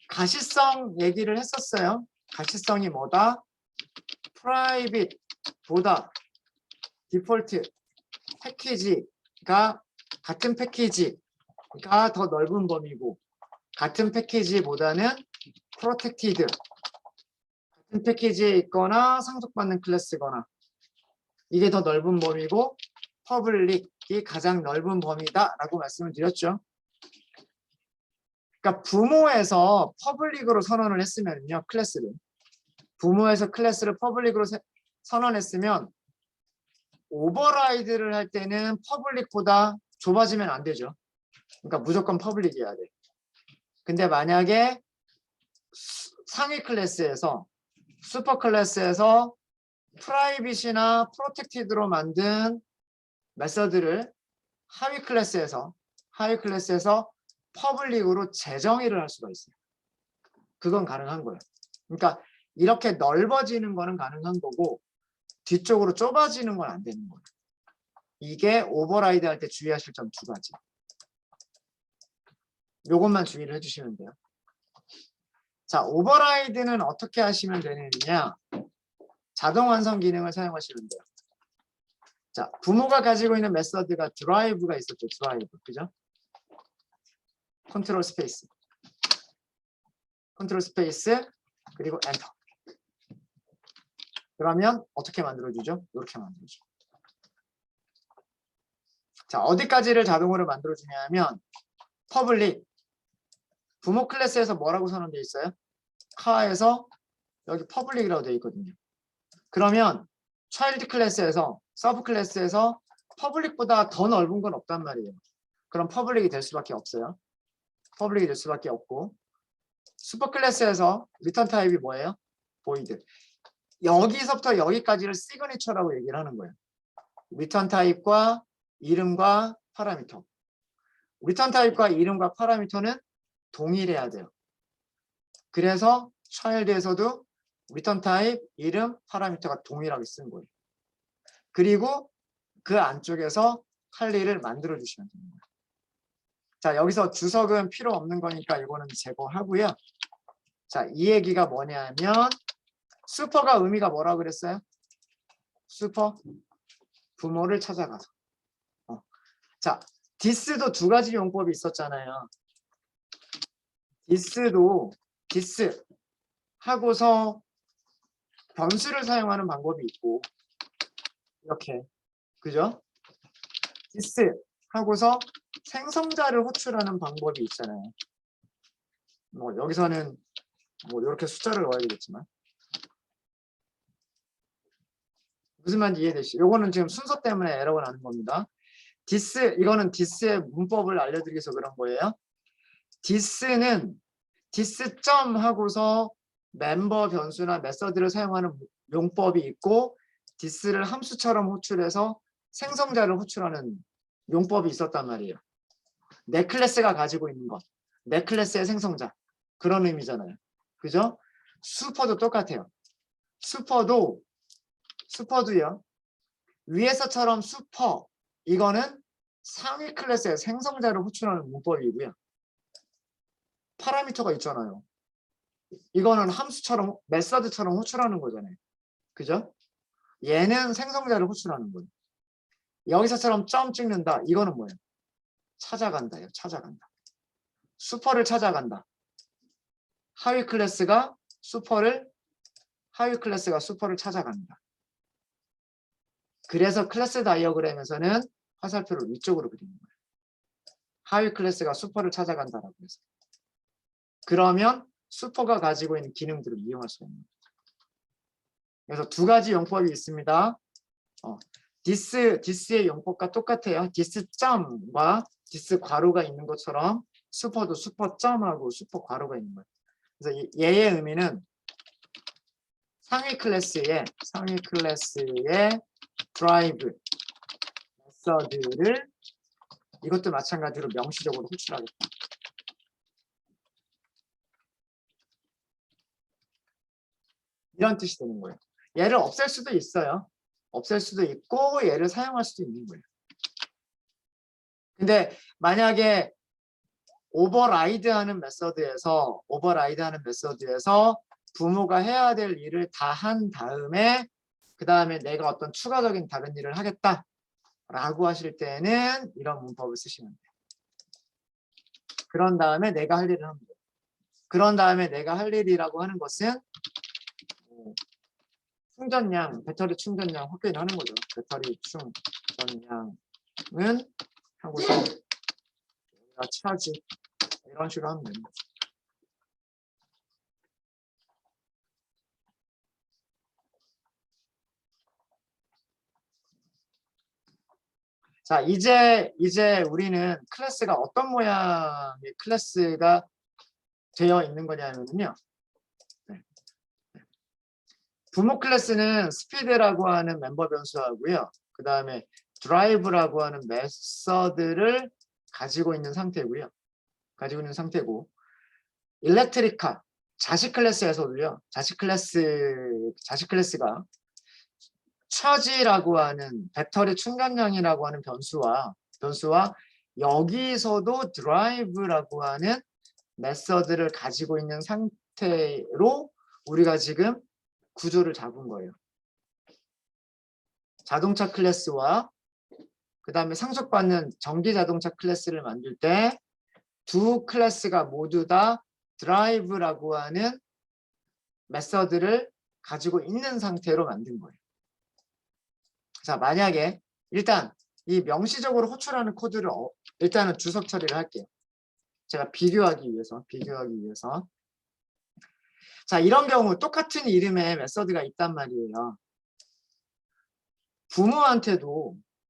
가시성 얘기를 했었어요. 가시성이 뭐다? 프라이빗보다 디폴트 패키지가 같은 패키지가 더 넓은 범위고 같은 패키지보다는 protected, 같은 패키지에 있거나 상속받는 클래스거나 이게 더 넓은 범위고 public이 가장 넓은 범위다라고 말씀을 드렸죠. 그러니까 부모에서 퍼블릭으로 선언을 했으면요, 클래스를. 부모에서 클래스를 퍼블릭으로 선언했으면 오버라이드를 할 때는 퍼블릭보다 좁아지면 안 되죠. 그러니까 무조건 퍼블릭이어야 돼. 근데 만약에 상위 클래스에서 슈퍼 클래스에서 프라이빗이나 프로텍티드로 만든 메서드를 하위 클래스에서 퍼블릭으로 재정의를 할 수가 있어요. 그건 가능한 거예요. 그러니까 이렇게 넓어지는 거는 가능한 거고 뒤쪽으로 좁아지는 건 안 되는 거예요. 이게 오버라이드 할 때 주의하실 점 두 가지. 요것만 주의를 해주시면 돼요. 자, 오버라이드는 어떻게 하시면 되느냐? 자동 완성 기능을 사용하시면 돼요. 자, 부모가 가지고 있는 메서드가 드라이브가 있었죠. 드라이브, 그죠? 컨트롤 스페이스, 그리고 엔터. 그러면 어떻게 만들어주죠? 이렇게 만들어줘. 자, 어디까지를 자동으로 만들어주냐면 퍼블릭, 부모 클래스에서 뭐라고 선언되어 있어요? 카에서 여기 퍼블릭이라고 되어 있거든요. 그러면 차일드 클래스에서, 서브 클래스에서 퍼블릭보다 더 넓은 건 없단 말이에요. 그럼 퍼블릭이 될 수밖에 없어요. 퍼블릭이 될 수밖에 없고, 슈퍼 클래스에서 리턴 타입이 뭐예요? 보이드. 여기서부터 여기까지를 시그니처라고 얘기를 하는 거예요. 리턴 타입과 이름과 파라미터. 리턴 타입과 이름과 파라미터는 동일해야 돼요. 그래서 차일드에서도 리턴 타입, 이름, 파라미터가 동일하게 쓴 거예요. 그리고 그 안쪽에서 할 일을 만들어 주시면 됩니다. 자, 여기서 주석은 필요 없는 거니까 이거는 제거하고요. 자, 이 얘기가 뭐냐면 슈퍼가 의미가 뭐라고 그랬어요? 슈퍼 부모를 찾아가서. 자, 디스도 두 가지 용법이 있었잖아요. 디스 하고서 변수를 사용하는 방법이 있고 이렇게, 그죠? 디스 하고서 생성자를 호출하는 방법이 있잖아요. 뭐 여기서는 뭐 이렇게 숫자를 넣어야 되겠지만 무슨 말인지 이해되시죠? 요거는 지금 순서 때문에 에러가 나는 겁니다. 디스, 이거는 디스의 문법을 알려드리기 위해서 그런 거예요. 디스는 디스점 하고서 멤버 변수나 메서드를 사용하는 용법이 있고 디스를 함수처럼 호출해서 생성자를 호출하는 용법이 있었단 말이에요. 내 클래스가 가지고 있는 것, 내 클래스의 생성자, 그런 의미잖아요. 그죠? 슈퍼도 똑같아요. 슈퍼도요. 위에서처럼 슈퍼, 이거는 상위 클래스의 생성자를 호출하는 문법이고요. 파라미터가 있잖아요. 이거는 함수처럼, 메서드처럼 호출하는 거잖아요. 그죠? 얘는 생성자를 호출하는 거예요. 여기서처럼 점 찍는다. 이거는 뭐예요? 찾아간다요. 찾아간다. 슈퍼를 찾아간다. 하위 클래스가 슈퍼를 찾아간다. 그래서 클래스 다이어그램에서는 화살표를 위쪽으로 그리는 거예요. 하위 클래스가 슈퍼를 찾아간다라고 해서. 그러면 슈퍼가 가지고 있는 기능들을 이용할 수 있는 거예요. 그래서 두 가지 용법이 있습니다. 디스의 용법과 똑같아요. 디스 점과 디스 괄호가 있는 것처럼 슈퍼도 슈퍼 점하고 슈퍼 괄호가 있는 거예요. 그래서 얘의 의미는 상위 클래스의 드라이브 메서드를 이것도 마찬가지로 명시적으로 호출하겠다. 이런 뜻이 되는 거예요. 얘를 없앨 수도 있어요. 없앨 수도 있고 얘를 사용할 수도 있는 거예요. 근데 만약에 오버라이드하는 메서드에서 부모가 해야 될 일을 다 한 다음에 그 다음에 내가 어떤 추가적인 다른 일을 하겠다라고 하실 때는 이런 문법을 쓰시면 돼요. 그런 다음에 내가 할 일을 하면 돼요. 그런 다음에 내가 할 일이라고 하는 것은 충전량, 배터리 충전량 확인을 하는 거죠. 배터리 충전량은 하고서 차지 이런 식으로 하면 됩니다. 자, 이제 우리는 클래스가 어떤 모양의 클래스가 되어 있는 거냐면요. 네. 부모 클래스는 스피드라고 하는 멤버 변수하고요. 그 다음에 드라이브라고 하는 메서드를 가지고 있는 상태고요. 가지고 있는 상태고, 일렉트리카 자식 클래스에서도요. 자식 클래스가 처지라고 하는 배터리 충전량이라고 하는 변수와 여기서도 드라이브라고 하는 메서드를 가지고 있는 상태로 우리가 지금 구조를 잡은 거예요. 자동차 클래스와 그 다음에 상속받는 전기 자동차 클래스를 만들 때 두 클래스가 모두 다 드라이브라고 하는 메서드를 가지고 있는 상태로 만든 거예요. 자, 만약에 일단 이 명시적으로 호출하는 코드를 일단은 주석 처리를 할게요. 제가 비교하기 위해서. 자, 이런 경우 똑같은 이름의 메서드가 있단 말이에요.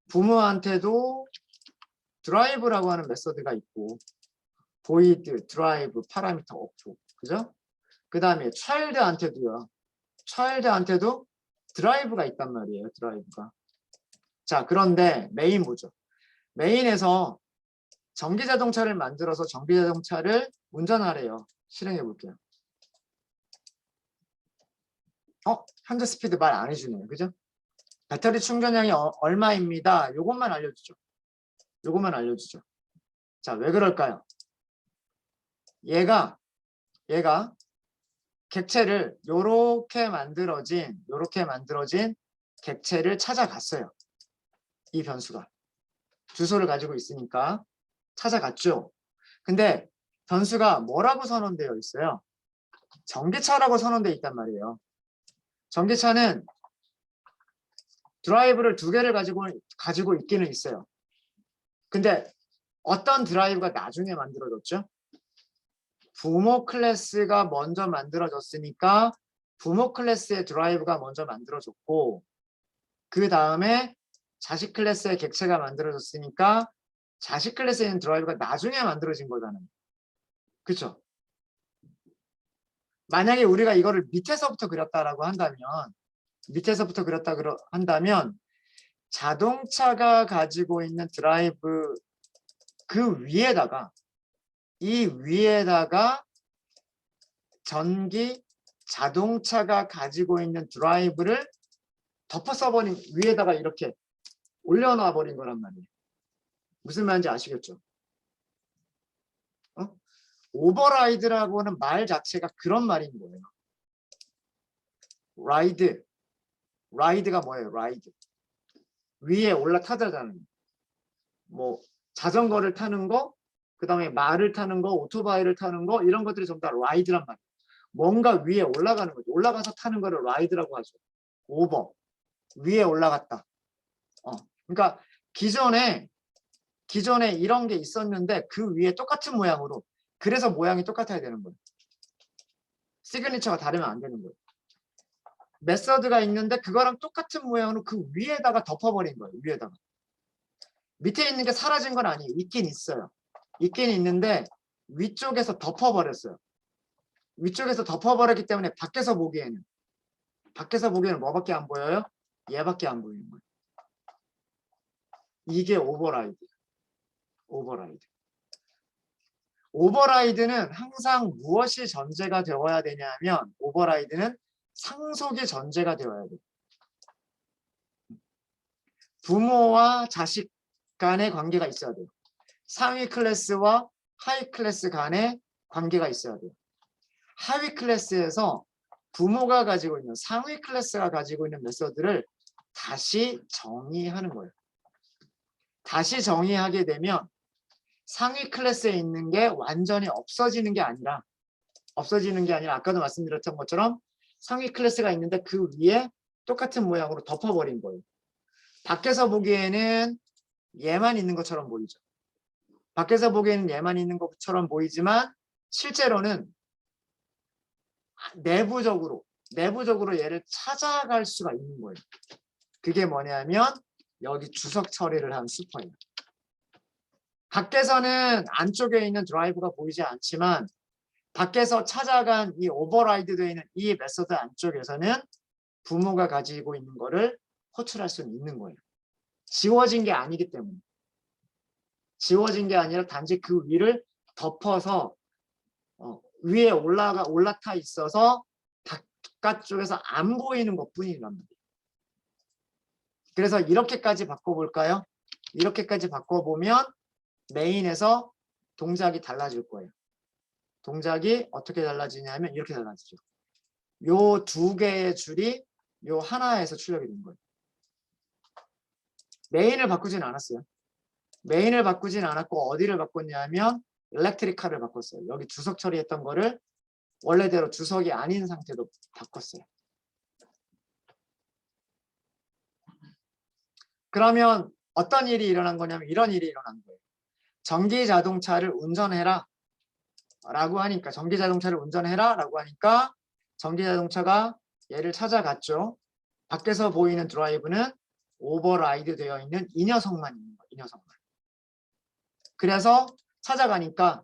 부모한테도 드라이브라고 하는 메서드가 있고 void 드라이브 파라미터 없고, 그죠? 그 다음에 child한테도 드라이브가 있단 말이에요. 드라이브가. 자, 그런데 메인 뭐죠? 메인에서 전기자동차를 만들어서 전기자동차를 운전하래요. 실행해 볼게요. 현재 스피드 말 안 해주네요. 그죠? 배터리 충전량이 얼마입니다. 요것만 알려주죠. 자, 왜 그럴까요? 얘가 객체를 요렇게 만들어진 객체를 찾아갔어요. 이 변수가 주소를 가지고 있으니까 찾아갔죠. 근데 변수가 뭐라고 선언되어 있어요? 전기차라고 선언되어 있단 말이에요. 전기차는 드라이브를 두 개를 가지고 있기는 있어요. 근데 어떤 드라이브가 나중에 만들어졌죠? 부모 클래스가 먼저 만들어졌으니까 부모 클래스의 드라이브가 먼저 만들어졌고, 그 다음에 자식 클래스의 객체가 만들어졌으니까 자식 클래스에 있는 드라이브가 나중에 만들어진 거잖아요. 그렇죠? 만약에 우리가 이거를 밑에서부터 그렸다라고 한다면 자동차가 가지고 있는 드라이브 그 위에다가 전기 자동차가 가지고 있는 드라이브를 덮어써버린 위에다가 이렇게 올려놔 버린 거란 말이에요. 무슨 말인지 아시겠죠? 오버라이드라고 하는 말 자체가 그런 말인 거예요. 라이드가 뭐예요? 라이드. 위에 올라타자잖아요. 뭐 자전거를 타는 거, 그 다음에 말을 타는 거, 오토바이를 타는 거, 이런 것들이 전부 다 라이드란 말이에요. 뭔가 위에 올라가는 거죠. 올라가서 타는 거를 라이드라고 하죠. 오버. 위에 올라갔다. 그러니까 기존에 이런 게 있었는데 그 위에 똑같은 모양으로, 그래서 모양이 똑같아야 되는 거예요. 시그니처가 다르면 안 되는 거예요. 메서드가 있는데 그거랑 똑같은 모양으로 그 위에다가 덮어버린 거예요. 위에다가. 밑에 있는 게 사라진 건 아니에요. 있긴 있어요. 있긴 있는데 위쪽에서 덮어버렸어요. 위쪽에서 덮어버렸기 때문에 밖에서 보기에는 뭐밖에 안 보여요? 얘밖에 안 보이는 거예요. 이게 오버라이드는 항상 무엇이 전제가 되어야 되냐면, 오버라이드는 상속이 전제가 되어야 돼요. 부모와 자식 간의 관계가 있어야 돼요. 상위 클래스와 하위 클래스 간의 관계가 있어야 돼요. 하위 클래스에서 부모가 가지고 있는, 상위 클래스가 가지고 있는 메서드를 다시 정의하는 거예요. 다시 정의하게 되면 상위 클래스에 있는 게 완전히 없어지는 게 아니라 아까도 말씀드렸던 것처럼 상위 클래스가 있는데 그 위에 똑같은 모양으로 덮어버린 거예요. 밖에서 보기에는 얘만 있는 것처럼 보이죠. 밖에서 보기에는 얘만 있는 것처럼 보이지만 실제로는 내부적으로 얘를 찾아갈 수가 있는 거예요. 그게 뭐냐면 여기 주석 처리를 한 슈퍼예요. 밖에서는 안쪽에 있는 드라이브가 보이지 않지만 밖에서 찾아간 이 오버라이드 되어 있는 이 메서드 안쪽에서는 부모가 가지고 있는 거를 호출할 수는 있는 거예요. 지워진 게 아니기 때문에. 지워진 게 아니라 단지 그 위를 덮어서 위에 올라타 있어서 바깥쪽에서 안 보이는 것뿐이란 말이에요. 그래서 이렇게까지 바꿔볼까요? 이렇게까지 바꿔보면 메인에서 동작이 달라질 거예요. 동작이 어떻게 달라지냐면 이렇게 달라지죠. 요 두 개의 줄이 요 하나에서 출력이 된 거예요. 메인을 바꾸진 않았어요. 메인을 바꾸진 않았고 어디를 바꿨냐면 일렉트리카를 바꿨어요. 여기 주석 처리했던 거를 원래대로 주석이 아닌 상태로 바꿨어요. 그러면 어떤 일이 일어난 거냐면 이런 일이 일어난 거예요. 전기 자동차를 운전해라 라고 하니까 전기 자동차가 전기 자동차가 얘를 찾아갔죠. 밖에서 보이는 드라이브는 오버라이드 되어 있는 이 녀석만 있는 거예요. 이 녀석만. 그래서 찾아가니까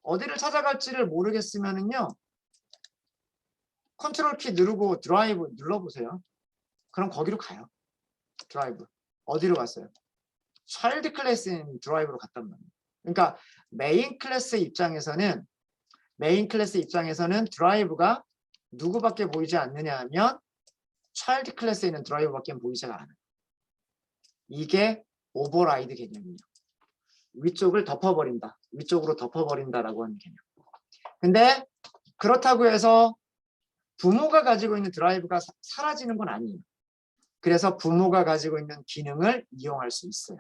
어디를 찾아갈지를 모르겠으면은요. 컨트롤 키 누르고 드라이브 눌러보세요. 그럼 거기로 가요. 드라이브. 어디로 갔어요? 차일드 클래스인 드라이브로 갔단 말이에요. 그러니까 메인 클래스 입장에서는 드라이브가 누구밖에 보이지 않느냐 하면 차일드 클래스에 있는 드라이브밖에 보이지가 않아요. 이게 오버라이드 개념이에요. 위쪽을 덮어버린다. 위쪽으로 덮어버린다라고 하는 개념. 근데 그렇다고 해서 부모가 가지고 있는 드라이브가 사라지는 건 아니에요. 그래서 부모가 가지고 있는 기능을 이용할 수 있어요.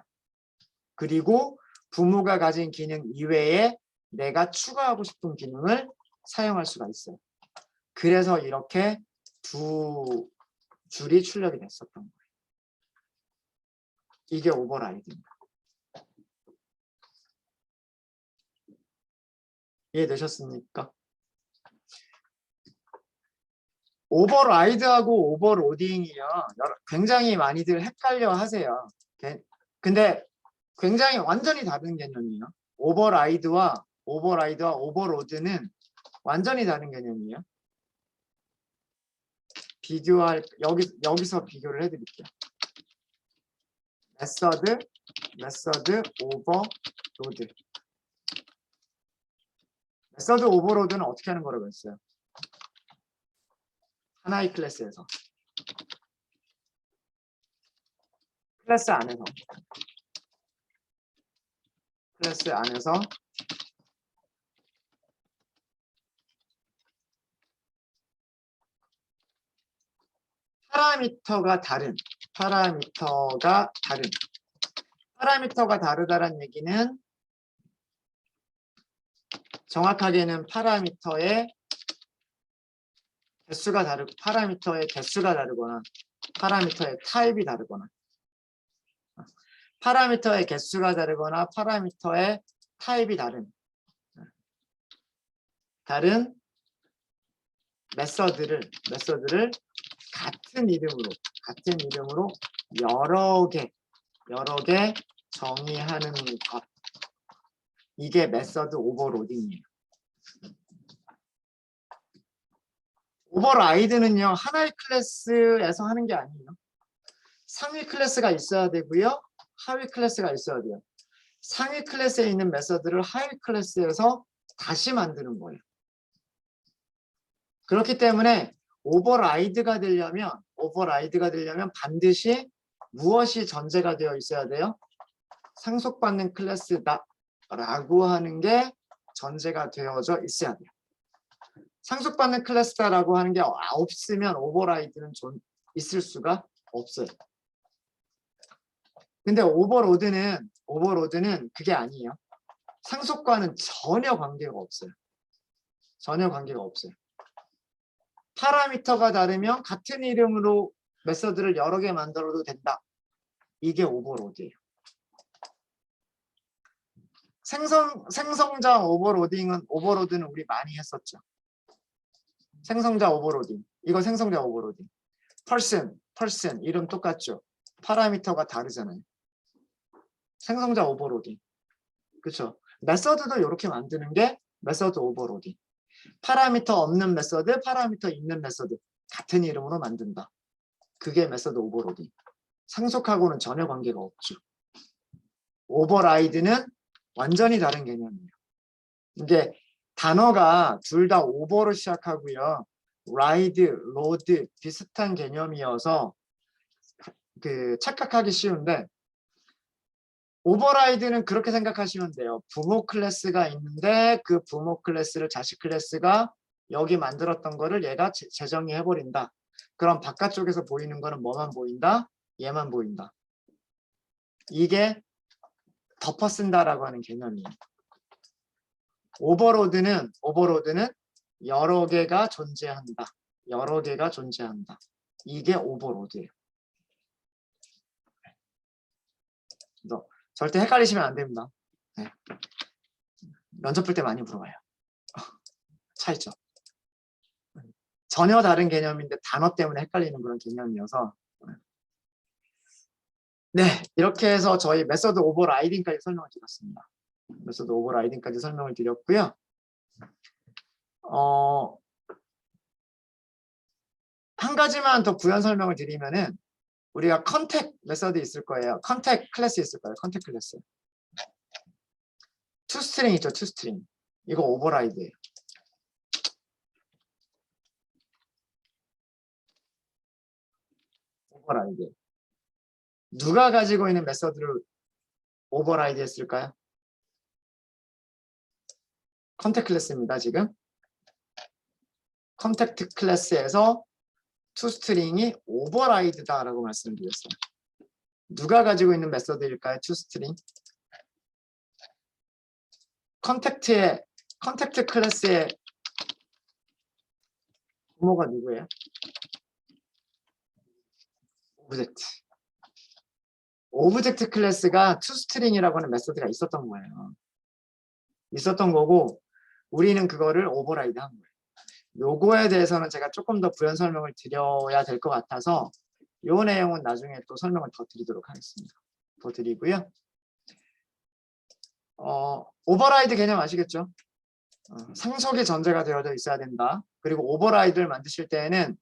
그리고 부모가 가진 기능 이외에 내가 추가하고 싶은 기능을 사용할 수가 있어요. 그래서 이렇게 두 줄이 출력이 됐었던 거예요. 이게 오버라이드입니다. 이해되셨습니까? 오버라이드하고 오버로딩이요. 굉장히 많이들 헷갈려 하세요. 근데 굉장히 완전히 다른 개념이에요. 오버라이드와 오버로드는 완전히 다른 개념이에요. 여기서 비교를 해드릴게요. 메서드 오버로드. 메서드 오버로드는 어떻게 하는 거라고 했어요? 하나의 클래스에서. 클래스 안에서 파라미터가 다르다는 얘기는 정확하게는 파라미터의 개수가 다르거나 파라미터의 타입이 다르거나 파라미터의 개수가 다르거나 파라미터의 타입이 다른 메서드를 같은 이름으로 여러 개 정의하는 것. 이게 메서드 오버로딩이에요. 오버라이드는요. 하나의 클래스에서 하는 게 아니에요. 상위 클래스가 있어야 되고요. 하위 클래스가 있어야 돼요. 상위 클래스에 있는 메서드를 하위 클래스에서 다시 만드는 거예요. 그렇기 때문에 오버라이드가 되려면 반드시 무엇이 전제가 되어 있어야 돼요? 상속받는 클래스다라고 하는 게 전제가 되어져 있어야 돼요. 상속받는 클래스다라고 하는 게 없으면 오버라이드는 있을 수가 없어요. 근데 오버로드는 그게 아니에요. 상속과는 전혀 관계가 없어요. 전혀 관계가 없어요. 파라미터가 다르면 같은 이름으로 메서드를 여러 개 만들어도 된다. 이게 오버로드예요. 생성자 오버로드는 우리 많이 했었죠. 생성자 오버로딩. 이거 생성자 오버로딩. person 이름 똑같죠. 파라미터가 다르잖아요. 생성자 오버로딩. 그렇죠. 메서드도 이렇게 만드는 게 메서드 오버로딩. 파라미터 없는 메서드, 파라미터 있는 메서드 같은 이름으로 만든다. 그게 메서드 오버로딩. 상속하고는 전혀 관계가 없죠. 오버라이드는 완전히 다른 개념이에요. 이게 단어가 둘 다 오버로 시작하고요. 라이드, 로드 비슷한 개념이어서 착각하기 쉬운데 오버라이드는 그렇게 생각하시면 돼요. 부모 클래스가 있는데 그 부모 클래스를 자식 클래스가 여기 만들었던 거를 얘가 재정의해버린다. 그럼 바깥쪽에서 보이는 거는 뭐만 보인다? 얘만 보인다. 이게 덮어 쓴다라고 하는 개념이에요. 오버로드는 여러 개가 존재한다. 여러 개가 존재한다. 이게 오버로드예요. 그래서 절대 헷갈리시면 안 됩니다. 네. 면접 볼 때 많이 물어봐요. 차이죠. 전혀 다른 개념인데 단어 때문에 헷갈리는 그런 개념이어서. 네, 이렇게 해서 저희 메서드 오버라이딩까지 설명을 드렸습니다. 메서드 오버라이딩까지 설명을 드렸고요. 한 가지만 더 부연 설명을 드리면은 우리가 컨택 메서드 있을 거예요. 컨택 클래스 있을 거예요. 컨택 클래스. 투스트링 있죠. 투스트링. 이거 오버라이드예요. 오버라이드. 누가 가지고 있는 메서드를 오버라이드 했을까요? 컨택 클래스입니다. 지금. 컨택트 클래스에서 투스트링이 오버라이드다라고 말씀드렸어요. 누가 가지고 있는 메서드일까요? 투스트링. 컨택트 클래스의 부모가 누구예요? 오브젝트. 오브젝트 클래스가 투스트링이라고 하는 메서드가 있었던 거예요. 있었던 거고 우리는 그거를 오버라이드 한 거예요. 요거에 대해서는 제가 조금 더 부연 설명을 드려야 될 것 같아서 이 내용은 나중에 또 설명을 더 드리도록 하겠습니다. 더 드리고요. 오버라이드 개념 아시겠죠? 상속이 전제가 되어져 있어야 된다. 그리고 오버라이드를 만드실 때에는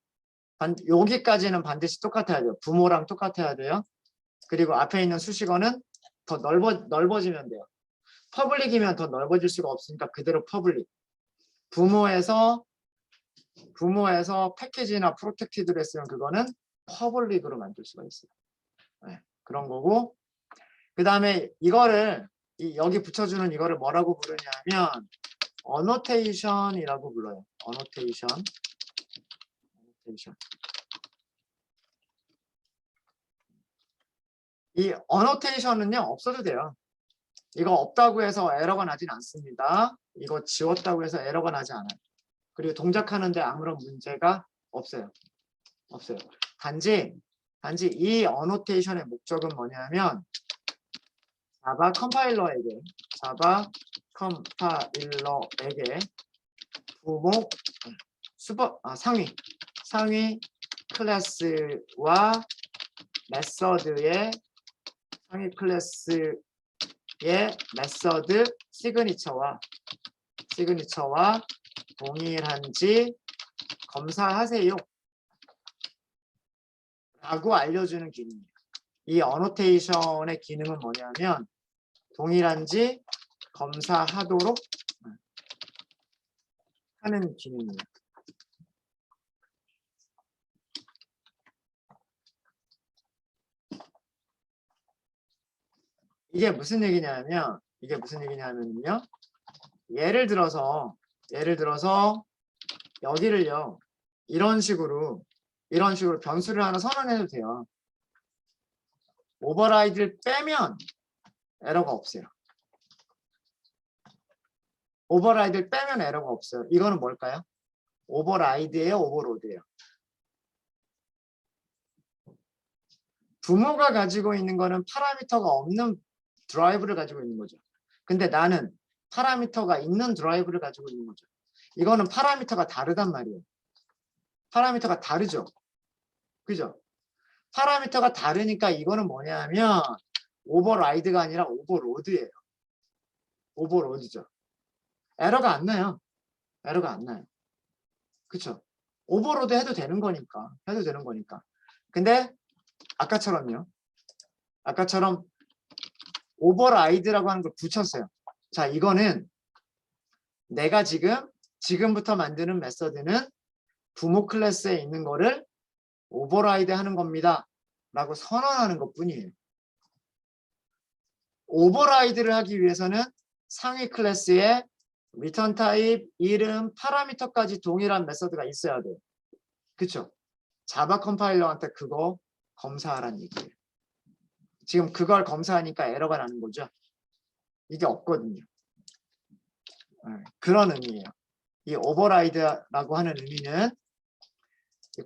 여기까지는 반드시 똑같아야 돼요. 부모랑 똑같아야 돼요. 그리고 앞에 있는 수식어는 더 넓어지면 돼요. 퍼블릭이면 더 넓어질 수가 없으니까 그대로 퍼블릭. 부모에서 패키지나 프로텍티드로 했으면 그거는 퍼블릭으로 만들 수가 있어요. 네, 그런 거고 그 다음에 이거를 여기 붙여주는 이거를 뭐라고 부르냐면 어노테이션이라고 불러요. 어노테이션. 이 어노테이션은요 없어도 돼요. 이거 없다고 해서 에러가 나진 않습니다. 이거 지웠다고 해서 에러가 나지 않아요. 그리고 동작하는데 아무런 문제가 없어요. 단지 이 어노테이션의 목적은 뭐냐면 자바 컴파일러에게 부모 상위 클래스와 메서드의 상위 클래스의 메서드 시그니처와 동일한지 검사하세요 라고 알려주는 기능이에요. 이 어노테이션의 기능은 뭐냐면 동일한지 검사하도록 하는 기능이에요. 이게 무슨 얘기냐면요. 예를 들어서 여기를요. 이런 식으로 변수를 하나 선언해도 돼요. 오버라이드를 빼면 에러가 없어요. 오버라이드를 빼면 에러가 없어요. 이거는 뭘까요? 오버라이드예요, 오버로드예요? 부모가 가지고 있는 거는 파라미터가 없는 드라이브를 가지고 있는 거죠. 근데 나는 파라미터가 있는 드라이브를 가지고 있는 거죠. 이거는 파라미터가 다르단 말이에요. 파라미터가 다르죠. 그죠? 파라미터가 다르니까 이거는 뭐냐면 오버라이드가 아니라 오버로드예요. 오버로드죠. 에러가 안 나요. 에러가 안 나요. 그쵸? 오버로드 해도 되는 거니까. 해도 되는 거니까. 근데 아까처럼요. 아까처럼 오버라이드라고 하는 걸 붙였어요. 자, 이거는 내가 지금부터 만드는 메서드는 부모 클래스에 있는 거를 오버라이드 하는 겁니다. 라고 선언하는 것 뿐이에요. 오버라이드를 하기 위해서는 상위 클래스에 리턴 타입, 이름, 파라미터까지 동일한 메서드가 있어야 돼요. 그쵸? 자바 컴파일러한테 그거 검사하라는 얘기예요. 지금 그걸 검사하니까 에러가 나는 거죠. 이게 없거든요. 그런 의미예요. 이 오버라이드라고 하는 의미는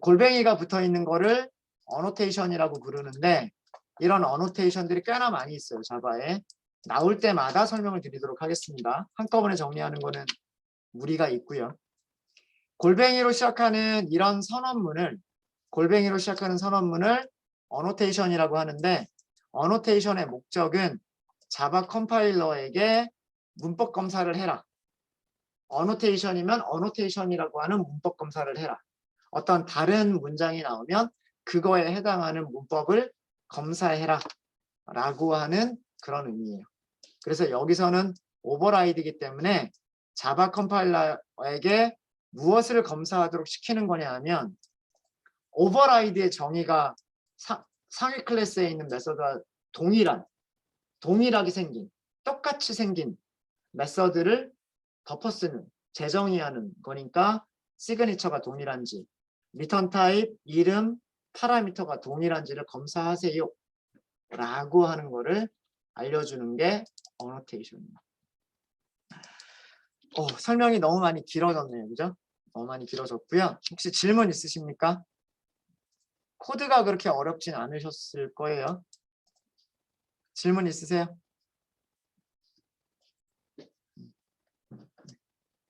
골뱅이가 붙어 있는 거를 어노테이션이라고 부르는데 이런 어노테이션들이 꽤나 많이 있어요. 자바에. 나올 때마다 설명을 드리도록 하겠습니다. 한꺼번에 정리하는 거는 무리가 있고요. 골뱅이로 시작하는 이런 선언문을 어노테이션이라고 하는데 어노테이션의 목적은 자바 컴파일러에게 문법 검사를 해라. 어노테이션이면 어노테이션이라고 하는 문법 검사를 해라. 어떤 다른 문장이 나오면 그거에 해당하는 문법을 검사해라 라고 하는 그런 의미예요. 그래서 여기서는 오버라이드이기 때문에 자바 컴파일러에게 무엇을 검사하도록 시키는 거냐 하면 오버라이드의 정의가 상위 클래스에 있는 메서드와 동일하게 생긴 똑같이 생긴 메서드를 덮어쓰는 재정의하는 거니까 시그니처가 동일한지 리턴 타입, 이름, 파라미터가 동일한지를 검사하세요 라고 하는 거를 알려주는 게 어노테이션입니다. 설명이 너무 많이 길어졌네요. 그죠? 너무 많이 길어졌고요. 혹시 질문 있으십니까? 코드가 그렇게 어렵진 않으셨을 거예요. 질문 있으세요?